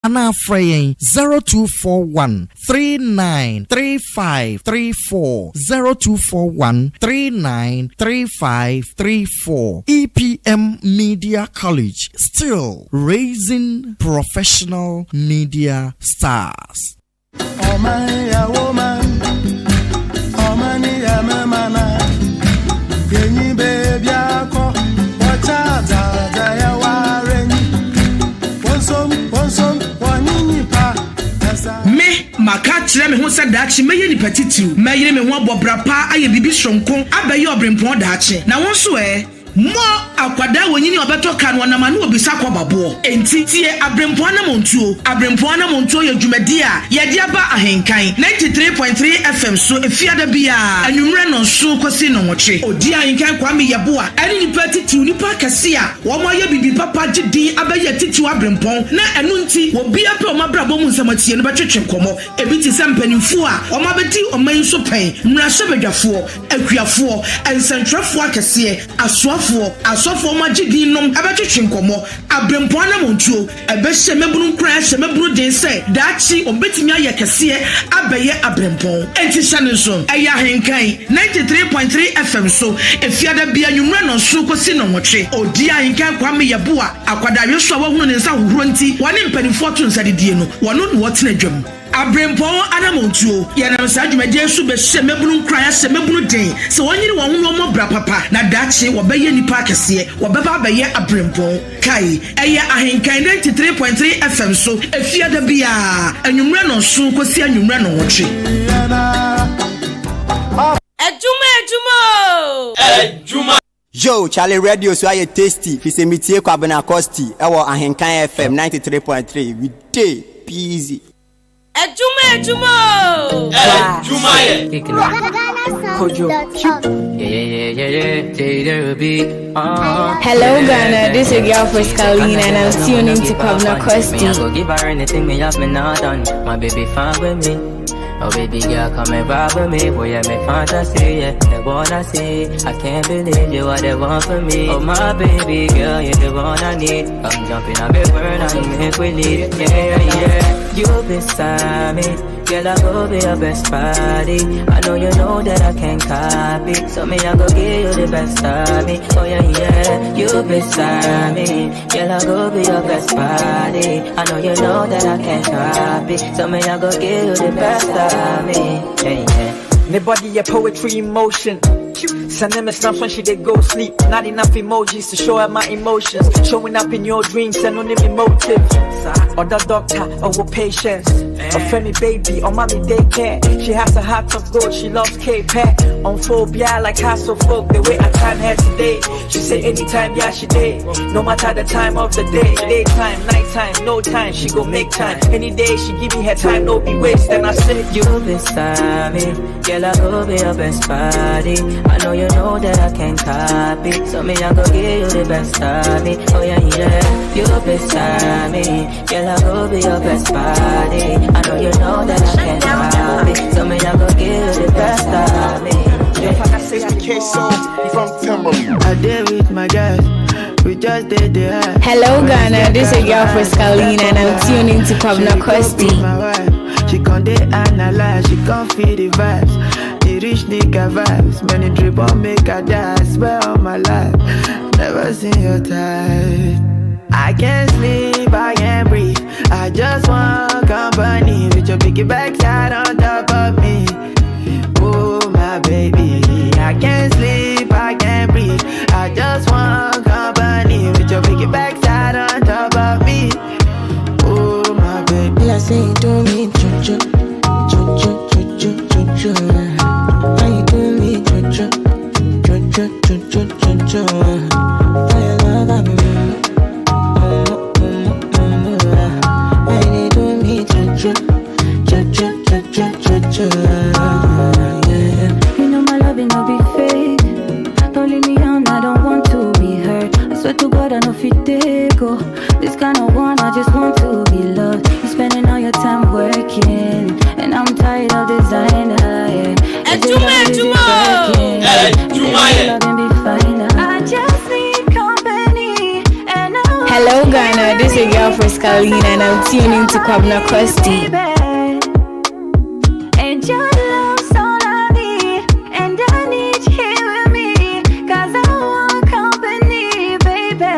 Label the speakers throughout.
Speaker 1: Ana Freyen 0241 393534 0241 393534. EPM Media College, still raising professional media stars.
Speaker 2: Oh man, ya woman. Oh man, ya mama. Yenyi baby ako. Wacha da ya wareni. Wonsom, wanini pa.
Speaker 3: Me maka kyerɛ me ho sɛ daakye mɛyɛ nipa titiw mɛyere me ho abɔbra pa ayɛ bibi sonko abɛyɛ ɔbrempɔn daakye na wɔn so mo akwada wonyini obeto kan wonama na obisa kwababo enti tie abrempon na montuo yɛ dwumadi a yɛde aba ahenkan 93.3 FM so efiada bia anwumre no so kwasi no nwotwe odi ahenkan Kwame yɛboa ɛne nipa titiw nipa kɛse a wɔn ayɛ bibi papa gidi abɛyɛ titiw abrempon na ɛno nti obi apɛ ɔmabrabɔ mu nsamatie no bɛtwetwe nkɔmɔ ebi ti sɛ mpanimfo a ɔmabɛdi ɔman so pɛn mmrahyɛ badwafoɔ akuafoɔ ɛnsɛntwerɛfoɔ akɛseɛ asofo magidi nom abetwetwe nkomo abrempon na montuo ebehye mebunu kra hye mebunu den se daachi obetimi aye kese abeye abrempon enti hyane so eya henkan 93.3 FM so efiada bia nwumre no so kosi no nwotwe odi ahenkan Kwame yɛboa akwada yeso wa hunu ne nsa hohoro nti wɔne mpanimfo to nsadedie no wɔno no wɔtena dwam abrempon anamontuo yanam sa dwumadie so be hye mebunu kra hye mebunu den se wonyiri wɔn ho no bra papa na daachi wɔbɛyɛ nipa akɛseɛ wɔbɛba bɛyɛ abrempon kai ɛyɛ ahenkan 93.3 FM so efiada bia anwumre no so kosi anwumre no wɔtwe
Speaker 4: Adwuma Yo, Charlie Radio so aye tasty. Fi se mitie Kwabena Costy. Ewo ahenkan FM 93.3. We day easy.
Speaker 5: Adwuma
Speaker 6: Hello Ghana, this is your girl for Scalina and I'm tuning to Kwabena Costy.
Speaker 7: I go give her anything me have me not done. My baby fine with me. Oh baby girl, come and vibe with me. Boy, yeah, me fantasy, yeah. The one I see, I can't believe you are the one for me. Oh my baby girl, you're the one I need. Come jumping on me, burn and make we lead. Yeah. You beside me, girl, I go be your best buddy. I know you know that I can't copy, so me I go give you the best of me. Oh yeah. You beside me, girl, I go be your best buddy. I know you know that I can't copy, so me I go give you the best of me. Yeah.
Speaker 8: Me body a poetry in motion. Sending me snaps when she did go sleep. Not enough emojis to show her my emotions. Showing up in your dreams and only me motive. Or the doctor, or patience. Or friendly baby, or mommy daycare. She has a heart of gold, she loves K-Pack. On phobia like hassle folk, the way I time her today. She say anytime, yeah she did. No matter the time of the day. Daytime, nighttime, no time, she go make time. Any day she give me her time, no be waste. And I say,
Speaker 7: you beside me, girl I go be your best buddy. I know you know that I can't copy, so me I go give you the best of me. Oh yeah. You beside me, girl I go be your best buddy. I know you know that I can't copy, so me I go give you the best of me.
Speaker 2: I did with my guys. We just did the high.
Speaker 6: Hello Ghana, this is your girl for Scalina and I'm tuning to Kwabena Costy.
Speaker 2: She can't analyze, she can't feel the vibes. The rich nigga vibes, many drip on make her die. I swear on my life, never seen your type. I can't sleep, I can't breathe. I just want company with your biggie backside on top of me. Oh my baby, I can't sleep, I can't breathe. I just want company with your biggie backside on top of me. Oh my baby,
Speaker 5: I say do me choo how you do me choo for your love I'm how you do me choo
Speaker 6: Carolina, and I'm tuning to Kwabena Costy.
Speaker 9: And your love's all I need, and I need you here with me, 'cause I want company, baby.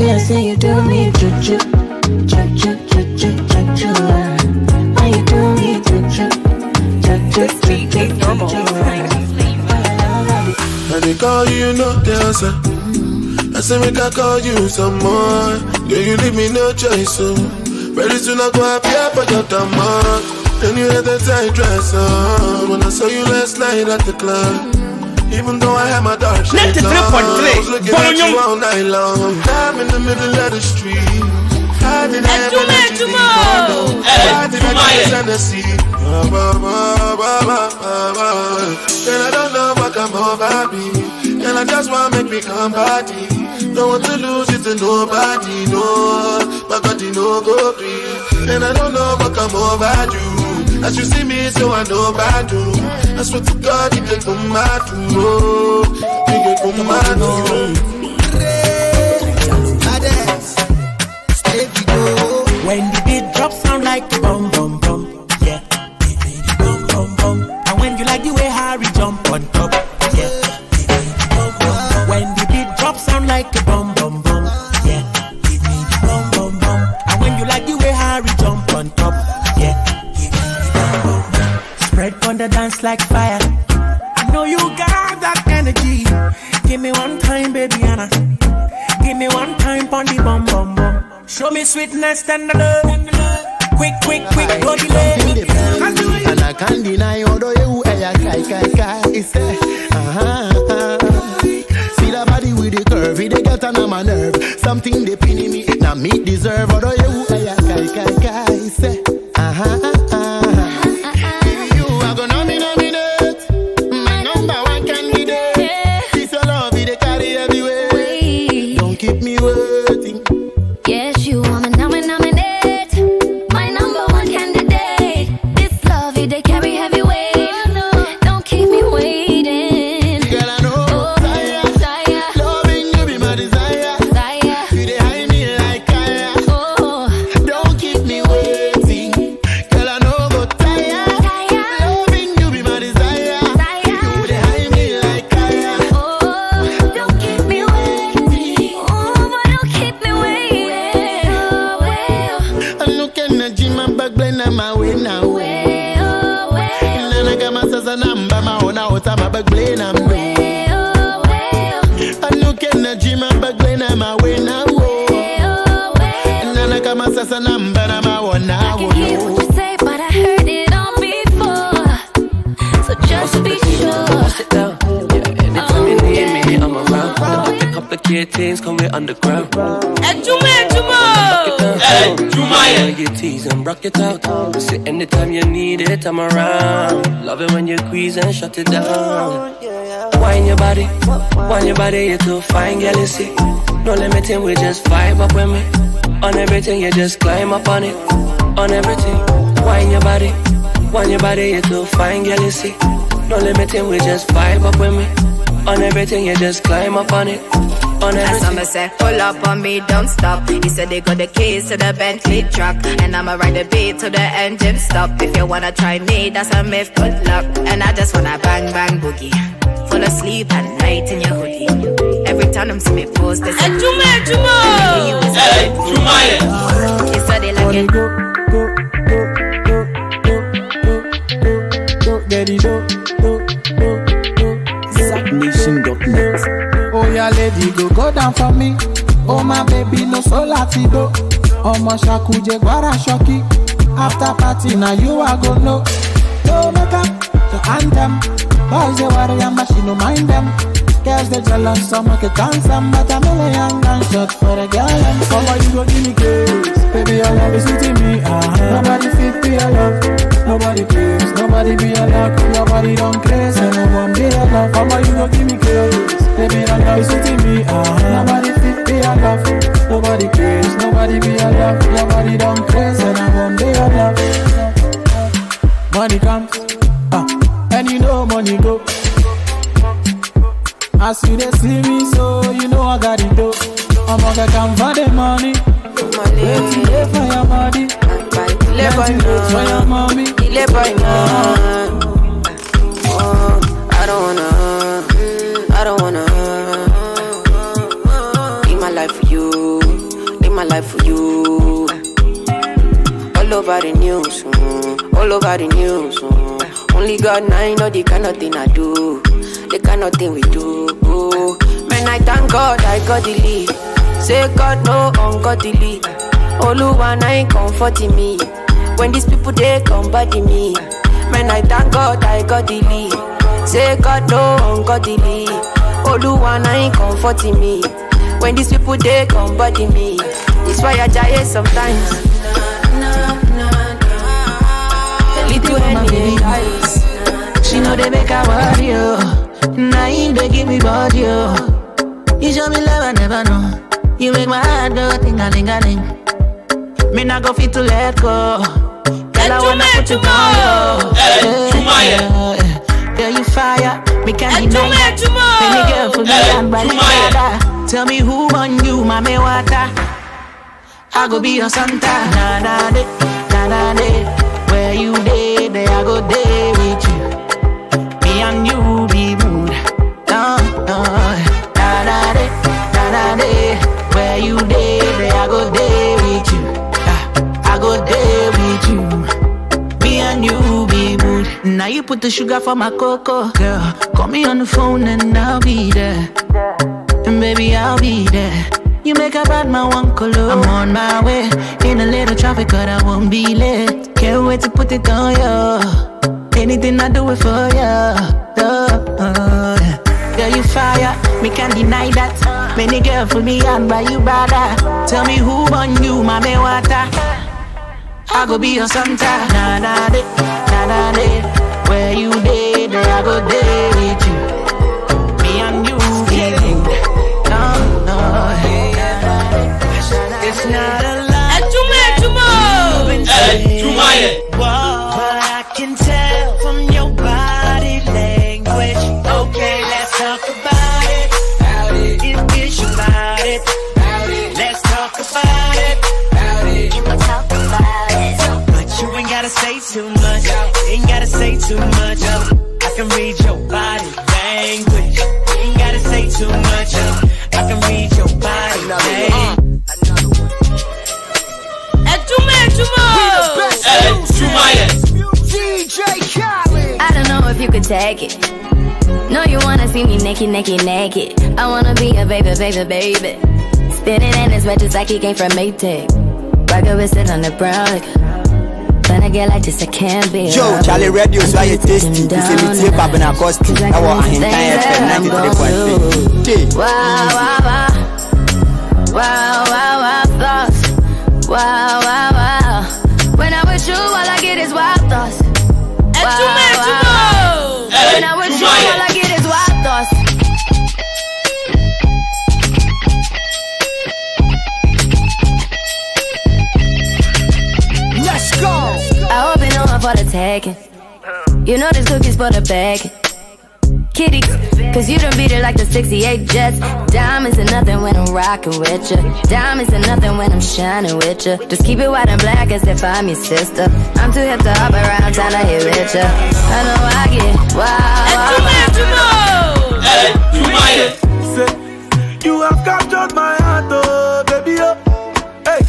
Speaker 5: Yeah, say you do me juju, juju, juju, juju. How you do me juju, juju, juju, juju.
Speaker 10: And they call you no dancer. I say make I call you some more. Girl, you leave me no choice, so very soon I go appear for your demand. Then you had that tight dress on when I saw you last night at the club. Even though I had my dark shades on, I was looking at you all night long. I'm in the middle of the street. How did I ever let you leave? How did I get under the sea? And I don't know what come over me, and I just want to make me come body. Don't want to lose it to nobody, no. My body no go free. And I don't know what come over you. As you see me, so I know I do. I swear to God, you get come mad too. Oh, you get come mad too.
Speaker 11: When the beat drops, sound like a bum bum bum. Yeah, bum bum bum. And when you like the way Harry jump on top. Yeah, bum bum bum. When the beat drops, sound like a bum bum bum. Yeah, give me the bum bum bum. And when you like the way Harry jump on top. Yeah, give me the bum bum bum. Spread on the dance like fire. I know you got that energy. Give me one time, baby Anna. Give me one time on the bum bum bum. Show me sweetness and the love. Quick, quick, quick, go delay.
Speaker 10: And I can't deny although you kai. It's there. See the body with the curve, they get on my nerve. Something they pinning me, now me deserve. Although you kai. It's there. You are gonna nominate my number one candidate. This your love, they carry everywhere. Don't keep me waiting.
Speaker 9: Yes, you wanna nominate my number one candidate. This love, they carry heavy weight. Don't keep me waiting.
Speaker 10: Girl, I know.
Speaker 9: Desire.
Speaker 10: Loving you be my desire. You dey hide me like fire. Don't keep me waiting. Girl, I know go tire. Loving you be my desire. You dey hide me like fire.
Speaker 9: Don't keep me waiting. But don't keep me waiting.
Speaker 10: I'm looking at you, my back blend on my way now. And then I got my sister number, my own out, my back blend on me. I'm looking at you, my back blend on my way now. And then I got my sister number, my own now.
Speaker 9: I can hear what you say, but I heard it all before. So just be sure.
Speaker 12: Sit down. Yeah, anytime you need me, I'm around. Don't have to complicate things, come with underground.
Speaker 5: Adwuma.
Speaker 12: Yeah, you tease and rock it out. Say anytime you need it, I'm around. Love it when you squeeze and shut it down. Wine your body, you're too fine, girl, you see. No limiting, we just vibe up with me. On everything, you just climb up on it. On everything, wine your body, you're too fine, girl, you see. No limiting, we just vibe up with me. On everything, you just climb up on it. On
Speaker 13: and
Speaker 12: everything.
Speaker 13: some say, pull up on me, don't stop. He said they got the keys to the Bentley truck, and I'ma ride the beat to the engine stop. If you wanna try me, that's a myth, good luck. And I just wanna bang, bang, boogie. Fall asleep at night in your hoodie. Every time them see me post, they say,
Speaker 5: Adwuma.
Speaker 13: He said they like it.
Speaker 11: Nation.net. Oh yeah, lady, go down for me. Oh my baby, no so latido. Oh my shakuje gwara shoki. After party, now you are go know. No make up the anthem. Boys they worry and she no mind them. Girls they jealous, some make it handsome, but I'm a young gunshot for a girl. And how you go give me kiss? Baby, your love is sweet me. Nobody fit be your love. Nobody cares, nobody be your love. Your body don't craze, and no one be your love. How you go give me kiss? Baby, your love is sweet me. Nobody fit be your love. Nobody cares, nobody be your love. Your body don't craze, and I won't be your love. Money comes, and you know money go. As you they see me, so you know I got it though. I'm gonna come for the money. So your mommy,
Speaker 14: kill it right now. I don't wanna live my life for you, live my life for you. All over the news, all over the news. Only God now I know the kind of thing I do, the kind of thing we do. Man, I thank God I got the lead. Say God no ungodly. Oluwa I ain't comforting me. When these people they come body me. Man, I thank God I got the lead. Say God no ungodly. Oluwa I ain't comforting me. When these people they come body me. It's why I die sometimes. The little enemy guys, she know they make her worry you. Now they give me body you. You show me love I never know. You make my heart go ting-a-ling-a-ling. Me not go fit to let go. Girl, I wanna put you down, yo. Girl, you fire. Me can't deny that. Any girl for me and by the tell me who on you, mommy water. I go be your Santa. Na de. Where you day, there I go day with you. Me and you be mood. Na de. Where you day, there I go day with you. I go day with you. Me and you be mood. Now you put the sugar for my cocoa, girl. Call me on the phone and I'll be there. And baby, I'll be there. You make a bad man one color. I'm on my way. In a little traffic, but I won't be late. Can't wait to put it on you. Anything I do it for you. Girl, you fire. Me can't deny that. Many girl for me and by you brother. Tell me who on you, mommy water. I go be your Santa. Na de. Where you day, there I go day with you. Me and you be good. No. It's not a lie. But I can tell from your body language. Okay, let's talk about it. If it's about it. Let's talk about it. You can talk about it. But you ain't gotta say too much. Ain't gotta say too much. I can read your body language. Ain't gotta say too much. I can read your body language.
Speaker 9: I don't know if you could take it. No, you wanna see me naked. I wanna be a baby. Spinning in his red just like he came from Maytag. Rocket with it on the brown. When I get like this, I can't be.
Speaker 4: Yo, Charlie Radio, so I tasty. This is me, Kwabena Costy. I want Ahinkan FM 93.3.
Speaker 9: Wow, thoughts. Wow. When I'm with you, all I get is wild thoughts. Wow. When I'm with you, all I get is wild thoughts.
Speaker 11: let's go.
Speaker 9: I hope you know I'm for the taking. You know this cookie's for the bag. Kitty, cause you done beat it like the 68 Jets. Diamonds are nothing when I'm rockin' with ya. Diamonds are nothing when I'm shining with ya. Just keep it white and black as if I'm your sister. I'm too hip to hop around trying to hit with ya. I know I get
Speaker 10: Say, you have captured my heart, oh baby, oh. Hey.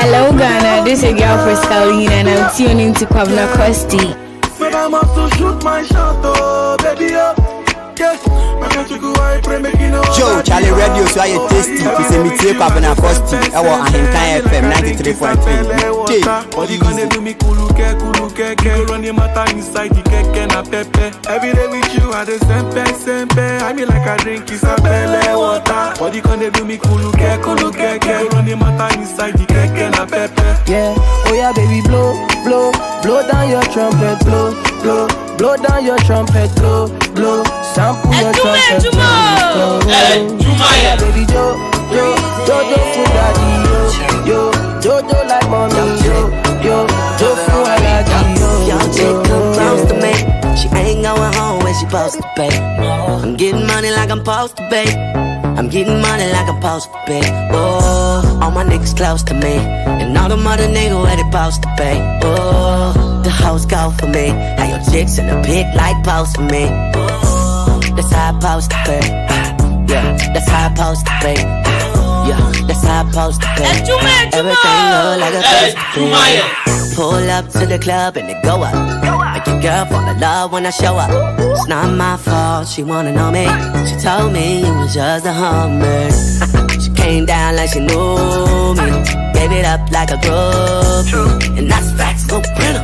Speaker 6: Hello Ghana, this is your girl Friscalina and I'm tuning to Kwabena Costy.
Speaker 10: But I must to shoot my shot, oh baby, oh.
Speaker 4: Joe, Charlie Radio, so I tasty. It's a meeting Kwabena Costy. I want Ahinkan FM 93.3.
Speaker 10: Body gonna do me kuluke. Run your matter inside the keke na pepe. Every day with you, I do sempe. I mean like I drink Isabelle water. Body gonna do me kuluke. Run your matter inside the keke na pepe.
Speaker 2: Yeah, oh yeah, baby, blow down your trumpet, blow down your trumpet, blow. Sample your trumpet, blow. Yeah, baby, Jo, for daddy, yo, like mommy, yo, for daddy, yo.
Speaker 15: Young chick come close to me. She ain't going home when she supposed to pay. I'm getting money like I'm supposed to pay. I'm getting money like I'm supposed to be. Oh, all my niggas close to me, and all the mother niggas where they supposed to be. Oh, the hoes go for me. How your chicks in the pit like post for me. Oh, that's how I supposed to be. Yeah, that's how I supposed to be. Yeah, that's how I supposed to be. Everything look like a supposed to be. Pull up to the club and it go up. Make your girl fall in love when I show up. It's not my fault, she wanna know me. She told me it was just a hummer. She came down like she knew me. Gave it up like a groupie. And that's facts, no printer.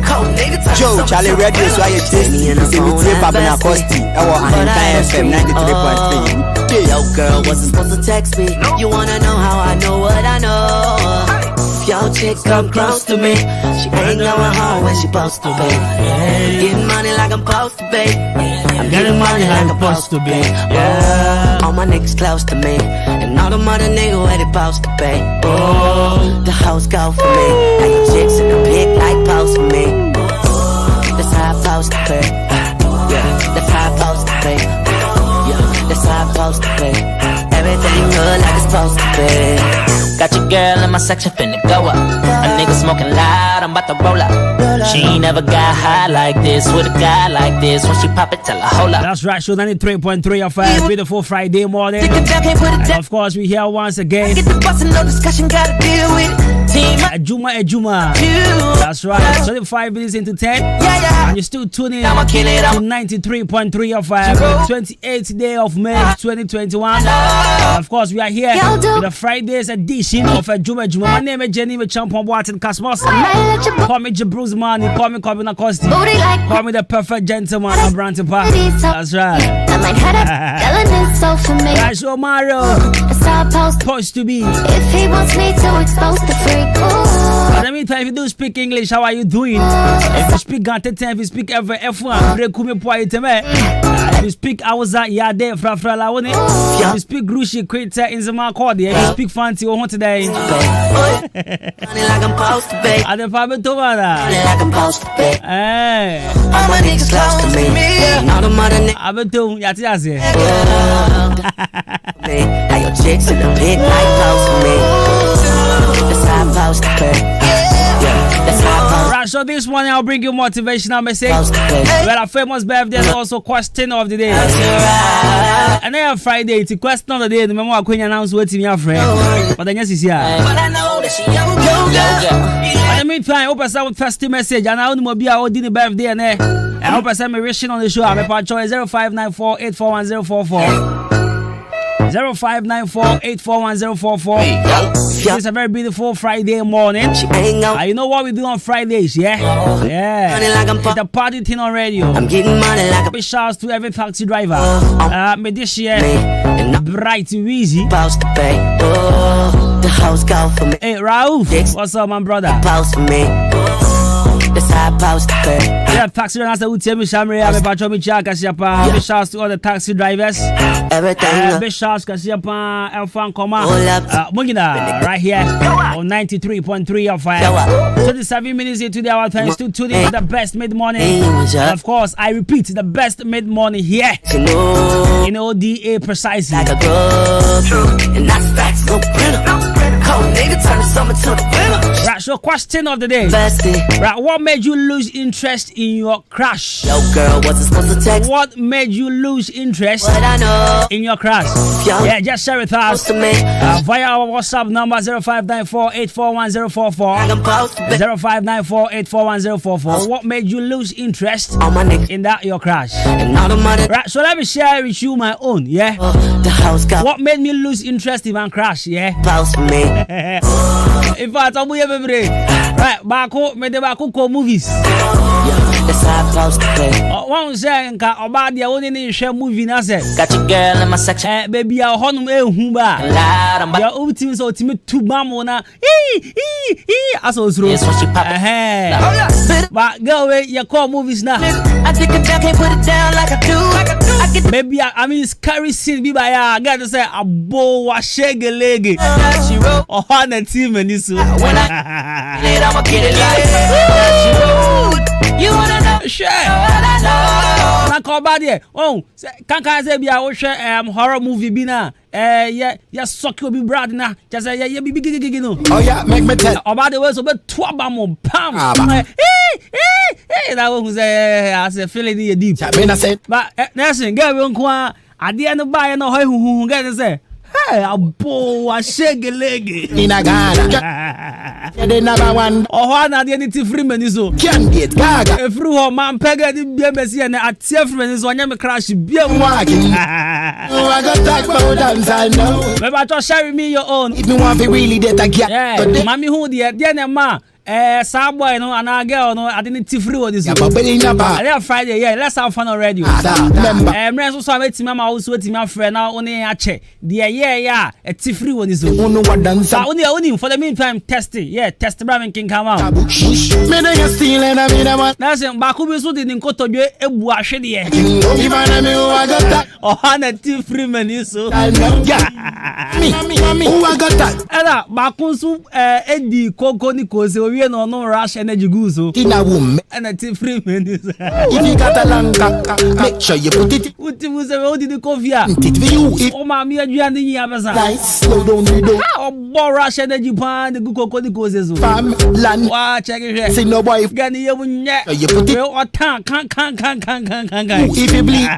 Speaker 15: Cold nigga touch
Speaker 4: Joe, Charlie Radio, so I tasty. It's a Kwabena Costy. Ahinkan FM 93.3.
Speaker 15: Yo, girl, wasn't supposed to text me. You wanna know how I know what I know? Yo, chick come close to me. She ain't going home when she supposed to be. Getting money like I'm supposed to be. I'm getting money like I'm supposed to be. Yeah. All my niggas close to me, and all the mother niggas where they supposed to be. Oh, the hoes go for me. Like your chicks in the pit like post for me. That's how I supposed to be. Yeah, that's how I supposed to be. Yeah, that's how I supposed to be. Everything good like it's supposed to be.
Speaker 14: Got your girl in my section finna go up. A nigga smoking loud, I'm about to roll up. She ain't never got high like this with a guy like this. When she pop it, tell her hold up.
Speaker 16: That's right, show 93.3 of a beautiful Friday morning. And of course, we here once again.
Speaker 14: Get the bus and no discussion, gotta deal with it. Team
Speaker 16: Adwuma. That's right, 25 minutes into 10. And you're still tuning in to 93.3 of the 28th day of May 2021. And of course, we are here with the Friday's edition of Adwuma. My name is Jenny with Champion Watson Cosmos. Call me Bruce Man, call me Kwabena Costy. Call me the perfect gentleman, Abrante Park. That's right. Right, so Mario supposed to be.
Speaker 5: If he wants me to expose the freak.
Speaker 16: But in the meantime, if you do speak English, how are you doing? If you speak Gante, if you speak every F1, if you speak Awza, Yade, Frafra Lawone. If you speak Grushi, Krita, Inzama Cordy. If you speak Fancy, or what today? At the Pablo Tovada.
Speaker 15: All my niggas close to me. All the mother niggas.
Speaker 16: Abetum, Yatiase.
Speaker 15: How your chicks in the pit like post for me. That's how I supposed to be. Yeah, that's how I supposed.
Speaker 16: Right, so this morning I'll bring you motivational message. Well, a famous birthday and also question of the day. And then on Friday, it's a question of the day. The memo I couldn't announce what in your friend. But then yes, it's here.
Speaker 14: But I know that she young.
Speaker 16: In the meantime, I hope I saw first message. And I want to be our dinner birthday. And I hope I saw me wishing on the show. I'm a part choice 0594841044. 0594841044. It's a very beautiful Friday morning. You know what we do on Fridays, yeah? It's a party thing on radio.
Speaker 15: I'm getting money like a
Speaker 16: big shouts to every taxi driver. Me this year, bright easy.
Speaker 15: The house go for me.
Speaker 16: Hey, Rauf, what's up, my brother?
Speaker 15: Post for me. That's how I supposed to be.
Speaker 16: Yeah, taxi drivers that would tell me, Shamri, I'm about to be Chakasiapa. Big shouts to all the taxi drivers.
Speaker 15: Everything.
Speaker 16: Big shouts, Kasiapa, Elfan Koma. Mungina, right here on 93.3 of fire. 27 minutes into the hour time, still tuning in the best mid morning. And of course, I repeat, the best mid morning here in ODA precisely.
Speaker 15: Like a good, and that's facts, no printer. Cold nigga turn the summer to the winter.
Speaker 16: Right, so question of the day.
Speaker 15: Bestie.
Speaker 16: Right, what made you lose interest in your crush?
Speaker 15: Yo, girl, wasn't supposed to text.
Speaker 16: What made you lose interest in your crush? Yeah, just share with us via our WhatsApp number 0594841044. 0594841044. What made you lose interest in that your crush? Right, so let me share with you my own. Yeah. What made me lose interest in my crush? Yeah. In fact, I'm baby. Right, Bako, me de Bako ko movies. One say nka oba dia woni ni hwe movie na say.
Speaker 14: Got your girl in my section.
Speaker 16: Baby a honum ehun ba. Ya ultim so ultim tu bam na. Aso zero.
Speaker 14: Yes, what she pop.
Speaker 16: But girl we you call movies now.
Speaker 14: I think I can't put it down like I do.
Speaker 16: Baby I mean scary scene bi ba ya. Got to say abo wa shegelege. Oh na team ni so.
Speaker 14: When I'ma get it like
Speaker 16: you wanna know? Sure.
Speaker 14: I know.
Speaker 16: Kanka obade oh kanka say bia wo hwe horror movie bi na ya suck obi brad na just say ya bi gigi no
Speaker 11: oh yeah make me tell
Speaker 16: obade we so be to abam pam that one who say as a feeling in deep
Speaker 11: Kwabena said
Speaker 16: but listen girl we nko ade no buy no hoy huhu girl say hey abo a shegelege
Speaker 11: in a Ghana the number one
Speaker 16: oh na de ni free mani so
Speaker 11: can get gaga
Speaker 16: every ho man pega di bia mesi na atie free mani so nya me crash bia mu
Speaker 11: I got talk about dance I know
Speaker 16: me ba to share me your own
Speaker 11: if me want to really get a get
Speaker 16: yeah mami who de na ma some boy no and a girl no I didn't free on this Friday yeah let's have fun on radio remember so meet mama also with my friend now only a check the yeah a free on this
Speaker 11: only what dance
Speaker 16: only for the meantime test bra can come out
Speaker 11: me dey steal and I mean
Speaker 16: that's back be so didn't go to ebu ahwe de
Speaker 11: if I know I got that
Speaker 16: oh na free man so
Speaker 11: me who I got that
Speaker 16: era back so edi koko ni ko se no rush energy goose
Speaker 11: in a woman
Speaker 16: and a free minutes.
Speaker 11: If you got a long cock, make sure you put it.
Speaker 16: What was the road in the coffee?
Speaker 11: It for you.
Speaker 16: Oh, mammy, and you and the Yabasa.
Speaker 11: Nice, slow down the door.
Speaker 16: How more rush energy pan the good cocoa causes.
Speaker 11: Fam, land,
Speaker 16: watch it.
Speaker 11: See no boy.
Speaker 16: Gani, you
Speaker 11: put it.
Speaker 16: Or can.
Speaker 11: If you bleed,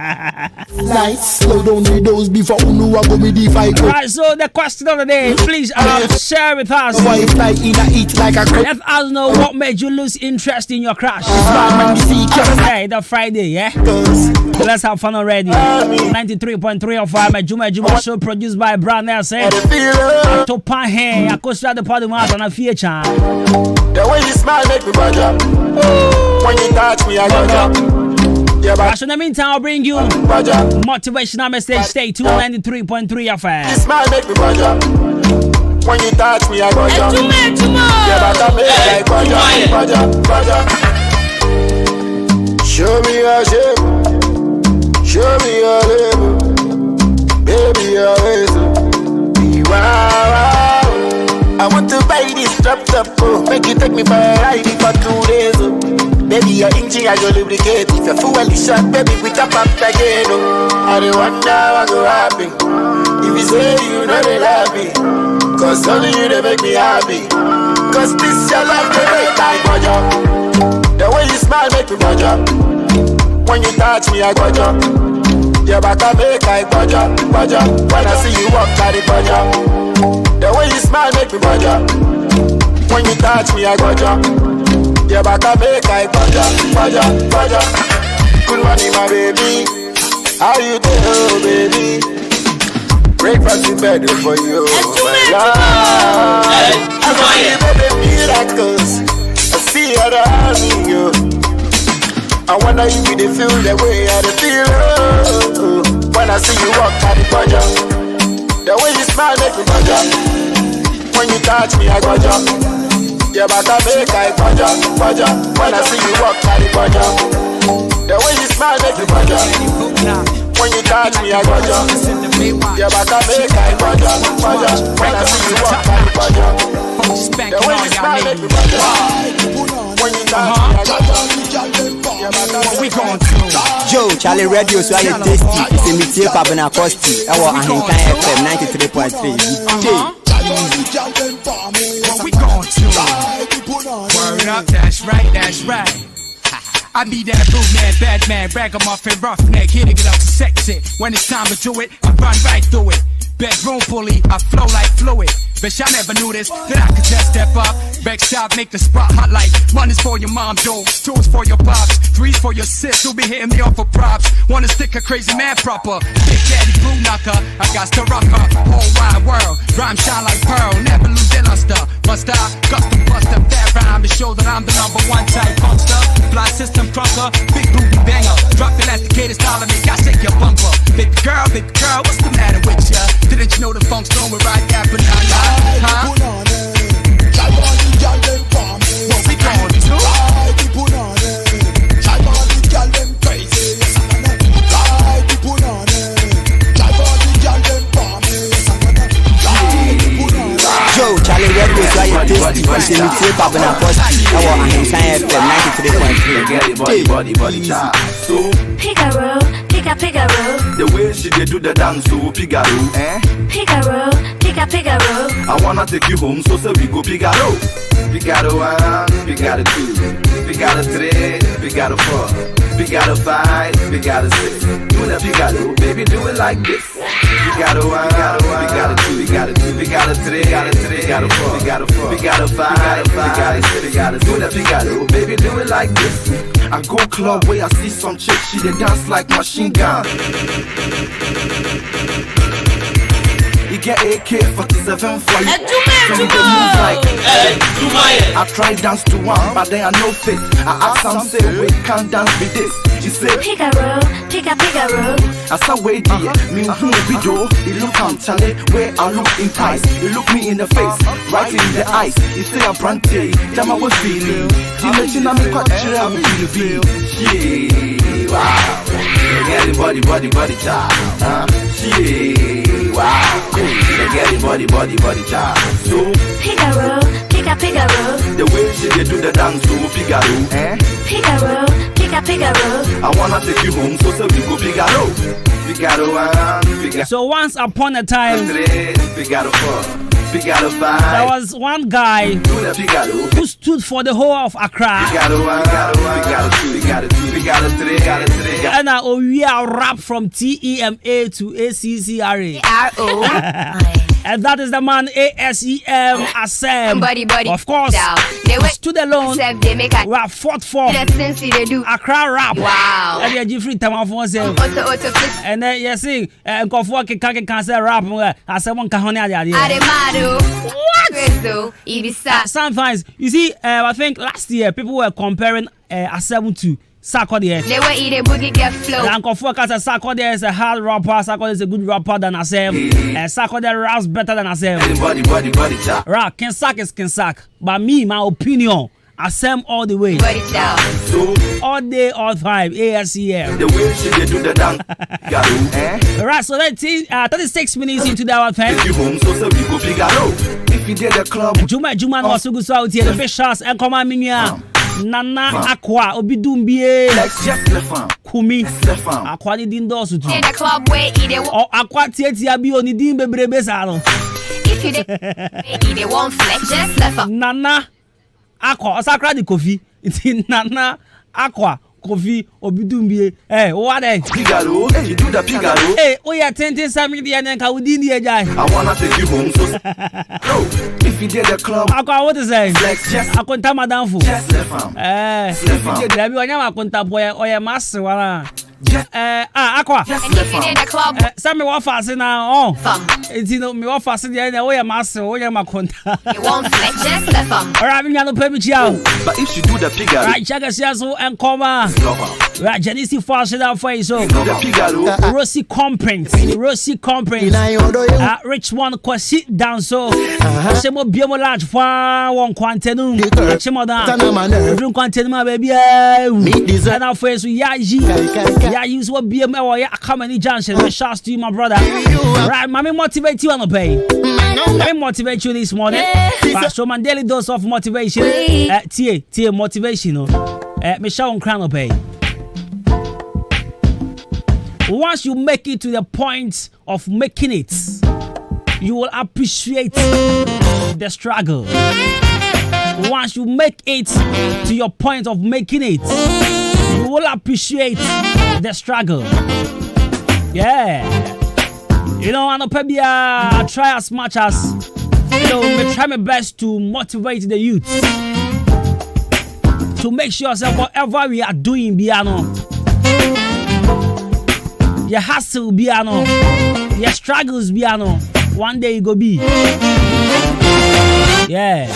Speaker 11: nice, slow down the doors before you know I go with the fight.
Speaker 16: Right, so the question of the day, please share with us.
Speaker 11: Wife like in a eat like a crap.
Speaker 16: Let us know what made you lose interest in your crush. Hey, the Friday, yeah? Let's have fun already. 93.3 of our Adwuma show produced by Brown Nelson. To Pahe, Akosha the Podumat and a feature.
Speaker 10: The way you smile make me budge up. When you touch me, I budge up. Yeah, but
Speaker 16: in the meantime, I'll bring you motivational message. Stay tuned. 93.3 FM.
Speaker 10: You smile make me budge up. When you touch me, I budge up. Yeah, but I make like budge up. Show me your shape, show me your label, baby your ways. Be wow. I want to buy this drop top, make you take me for a ride for 2 days. Baby your engine I go lubricate. If your fuel is short, baby we top up again. I don't wonder what go happen if you say you know they love me. Cause only you they make me happy. Cause this your love they make like budge up. The way you smile make me budge up. When you touch me I budge up. Your back I make like budge up. When I see you walk I the budge up. The way you smile make me budge up. When you touch me I budge up. Your back I make like budge up. Good morning my baby. How you doing baby? Breakfast in bed for you, my love. I see the miracles. I see how they having you. I wonder if you feel the way I feel. When I see you walk at the budget, the way you smile make me budget. When you touch me, I budget. Yeah, but I make I budget. When I see you walk at the budget, the way you smile make me budget. When you touch me, I got you. Yeah, but I make I got you. When I see you walk, I got you. The way you smile, make me got you. When you touch me, I got you. Yeah, but I make I got you.
Speaker 4: Joe, Charlie Radio, so I get tasty. It's a meeting Kwabena Costy. I want Ahenkan FM 93.3.
Speaker 17: What we gon' do? Word up, that's right. I be that rude man, bad man, ragamuffin, roughneck, here to get up sexy. When it's time to do it, I run right through it. Bedroom bully, I flow like fluid. Bitch, I never knew this, that I could just step up. Back stop, make the spot hot like 1 is for your mom, Joe, 2 is for your pops, 3 is for your sis, who be hitting me off for props. 1 is stick a crazy man proper, Big Daddy Blue Knocker, I got to rock her, whole wide world. Rhyme shine like pearl, never lose their luster. Must I custom bust up that rhyme to show that I'm the #1 type punkster. Fly system crunker, big booty banger. Drop the elasticated style and make I shake your bumper. Baby girl, what's the matter with ya? Didn't you know the funk's going right that banana? Huh? What we gon' do?
Speaker 4: Joe, Charlie Radio, so I get tasty. It's Fisi mitie Kwabena Costy. I want Ahenkan FM 93.3.
Speaker 18: Body child. So
Speaker 9: Figaro, Figaro.
Speaker 18: The way she dey do the dance, so Figaro,
Speaker 9: Figaro, Figaro.
Speaker 18: I wanna take you home, so say we go Figaro. Figaro 1, Figaro 2, Figaro 3, Figaro 4, Figaro 5, Figaro 6. Do the Figaro, baby, do it like this. Figaro 1, Figaro 2, Figaro 2, Figaro 3, Figaro 4, Figaro 4, Figaro 5, Figaro 6. Do the Figaro, baby, do it like this. I go club where I see some chick, she dey dance like machine gun. You get AK-47 for you. So you can move like I try dance to one, but then I no fit. I ask some say we can't dance with this. She say
Speaker 9: Figaro.
Speaker 18: I saw wait here, me who video. You look I'm Charlie, where I look in ties. You look me in the face, right in the eyes. You say I'm brandy, damn I was feeling. You mention I'm quite chill, I'm feeling. Yeah, wow. Get it body child. Yeah, wow. Get it body child. So
Speaker 9: Figaro.
Speaker 18: the way she dey do the dance, so Figaro,
Speaker 9: Figaro.
Speaker 18: I wanna take you home, so say we go Figaro. Figaro 1, Figaro.
Speaker 16: So once upon a time,
Speaker 18: 3, Figaro 4, Figaro 5.
Speaker 16: there was one guy who stood for the whole of Accra.
Speaker 18: Figaro 1, Figaro 2, Figaro 3, Figaro 3.
Speaker 16: And we are rap from TEMA to ACCRA. And that is the man ASEM Asem. Of course, they stood alone. We have fought for Accra rap.
Speaker 9: Wow.
Speaker 16: And you free time of one. And then you see, and Kofu can say rap. I said one kahoni. What? Sometimes you see, I think last year people were comparing Asem to Sarkodie.
Speaker 9: They were eating boogie get flow.
Speaker 16: Kofu can say Sarkodie is a hard rapper. Sarkodie is a good rapper than Asem. Sarkodie raps better than Asem.
Speaker 18: Body child.
Speaker 16: Rap, Kensak is Kensak. But me, my opinion, Asem all the way.
Speaker 18: So
Speaker 16: All day, all time, ASEM.
Speaker 18: the way she dey do the dance,
Speaker 16: Right, so that's 36 minutes into the hour time.
Speaker 18: take you home, so say we go Figaro. If you did the club,
Speaker 16: Juma no so good so out here. The big shots and come on, Minya. Nana Aqua, Obidumbie.
Speaker 18: let's just left on.
Speaker 16: Kumi.
Speaker 18: Left on.
Speaker 16: Aqua ni dindo su tu.
Speaker 9: In the club where eat it.
Speaker 16: O Aqua Tietia bi oni din bebrebe sa no.
Speaker 9: If you did eat it one flex, just left up.
Speaker 16: Nana Aqua Osakra di Kofi. It's Nana Aqua Kofi Obidumbie. What eh?
Speaker 18: Figaro, you do the Figaro.
Speaker 16: Yeah, 10 Sami di enen ka udin di ejai.
Speaker 18: I wanna take you home, so no. If you did the club,
Speaker 16: Aqua what is say?
Speaker 18: flex just
Speaker 16: Akonta madam fu.
Speaker 18: left on.
Speaker 16: If you did that, we akonta boy oye mass wala. Aqua.
Speaker 9: And if you did the club,
Speaker 16: Sami wa fase na It's me wa fase di ene oye mass oye makonta.
Speaker 9: you won't flex, just left up.
Speaker 16: Alright, me no pay me chiao.
Speaker 18: But if you do the Figaro,
Speaker 16: Right, check us here so and come on. Right, Janice fast it out for you so.
Speaker 18: the Figaro,
Speaker 16: Rosie Comprings, Rich one Kwasi down so. Shemo biemo large fa one quantenum. Shemo da. Room quantenum baby. And our face Yaji. Yeah, use what BM or yeah, come any junction. Shots to you, my brother. Right, mommy motivate you on the pay. Let me motivate you this morning. So my daily dose of motivation. Tia motivation. Michelle on crown pay. Once you make it to the point of making it, you will appreciate the struggle. Once you make it to your point of making it, you will appreciate the struggle. Yeah. You know, I try as much as, I try my best to motivate the youth. To make sure that whatever we are doing, Biano, your hustle, Biano, your struggles, Biano, one day you go be. Yeah.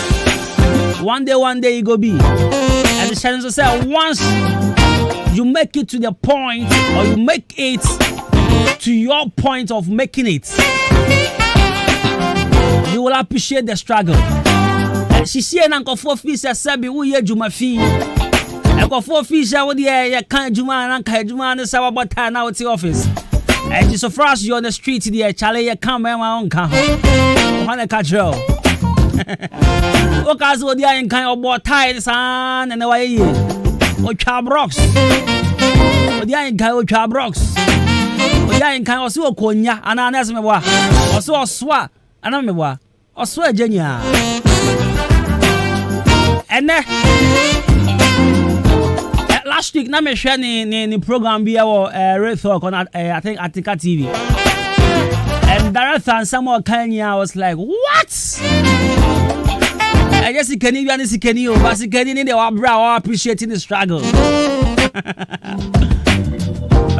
Speaker 16: One day you go be. And the challenge is say once you make it to the point, or you make it to your point of making it, you will appreciate the struggle. She see an uncle for fish sabi we ye juma fi. Uncle for fish what ye can juma and uncle juma and say about time now at the office. And just so far as you're on the street there, Charlie, you come my own car. Wanna catch you. Okay, so the in kind of boy tied son and the way or Chabrocks. Or the in kind of Chabrocks. Or the in kind of so conya and an asmewa. Or so swa and amewa. Or swear genia. And last week, na me share ni program bi our Red Talk on I think Atika TV. And director and someone Kenya was like, what? I guess he can even see Kenny over. But he can in the brow appreciating the struggle.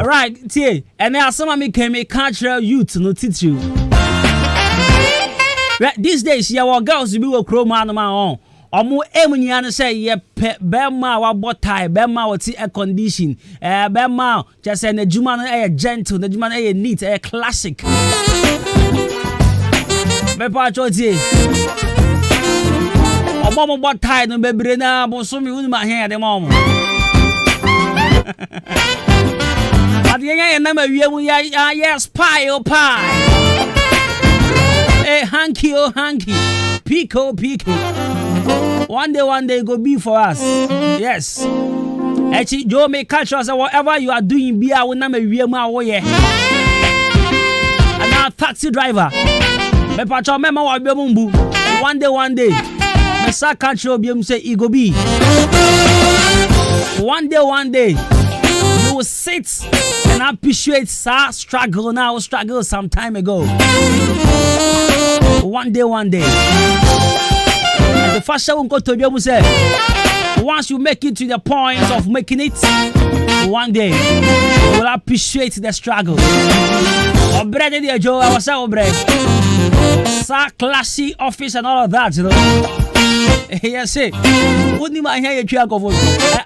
Speaker 16: Right, T. And now some of me came a cultural youth no teach you. Right, these days, your girls will be a crow man on my own. Omo emunyane say ye pe bema wa botai bema wa ti air condition bema just say na juma no e gentle na juma no e neat e classic me pa choti omo mo botai no bebre na bo so mi unu ma hen de mo ade ye na ma wiemu ya yes pie oh pie hanky oh hanky pico one day go be for us. Yes. Echi Joe may catch us whatever you are doing be our name we and now taxi driver. Me pacho mema wa be mumbu. One day. Me sa catch you be say e go be. One day you will sit and appreciate sa struggle some time ago. One day. The first show go to you say once you make it to the point of making it, one day you will appreciate the struggle. Obrede dia Joe, I was obre. Sa classy office and all of that, you know. Yes, wouldn't my hear you track of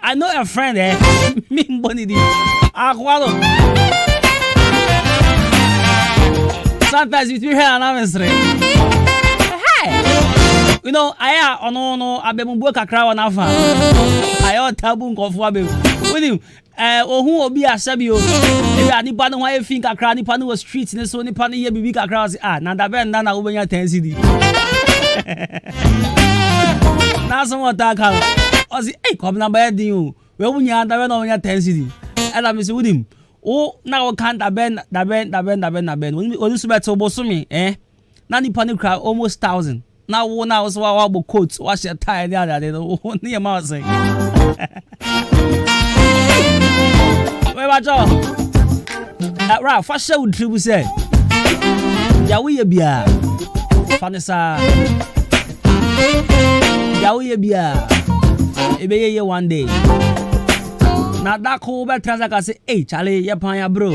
Speaker 16: I know a friend me money di. Sometimes you hear an answer. You know, I no abembu kakra wa nafa. Ayo tabu nkofo abem. With him, ohun obi asabio. Ebi anipa no wa efin kakra, nipa no was street ne so nipa no ye bibi kakra say na da be na wo benya 10 cedi. Na so what talk am. O say, Kwabena ba din o. We wunya da be na wonya 10 cedi. Ela me say with him. O na wo kan da ben. Oni so beto bosomi, na nipa no kra almost 1,000. Now was our coats, wash your tie the other day. Near mouse. Where was John? Right, first show would tribu say. Yawi bia. Fanessa. Yawi bia. Ebe one day. Now that cool back transact say, hey, Charlie, ya pan ya bro.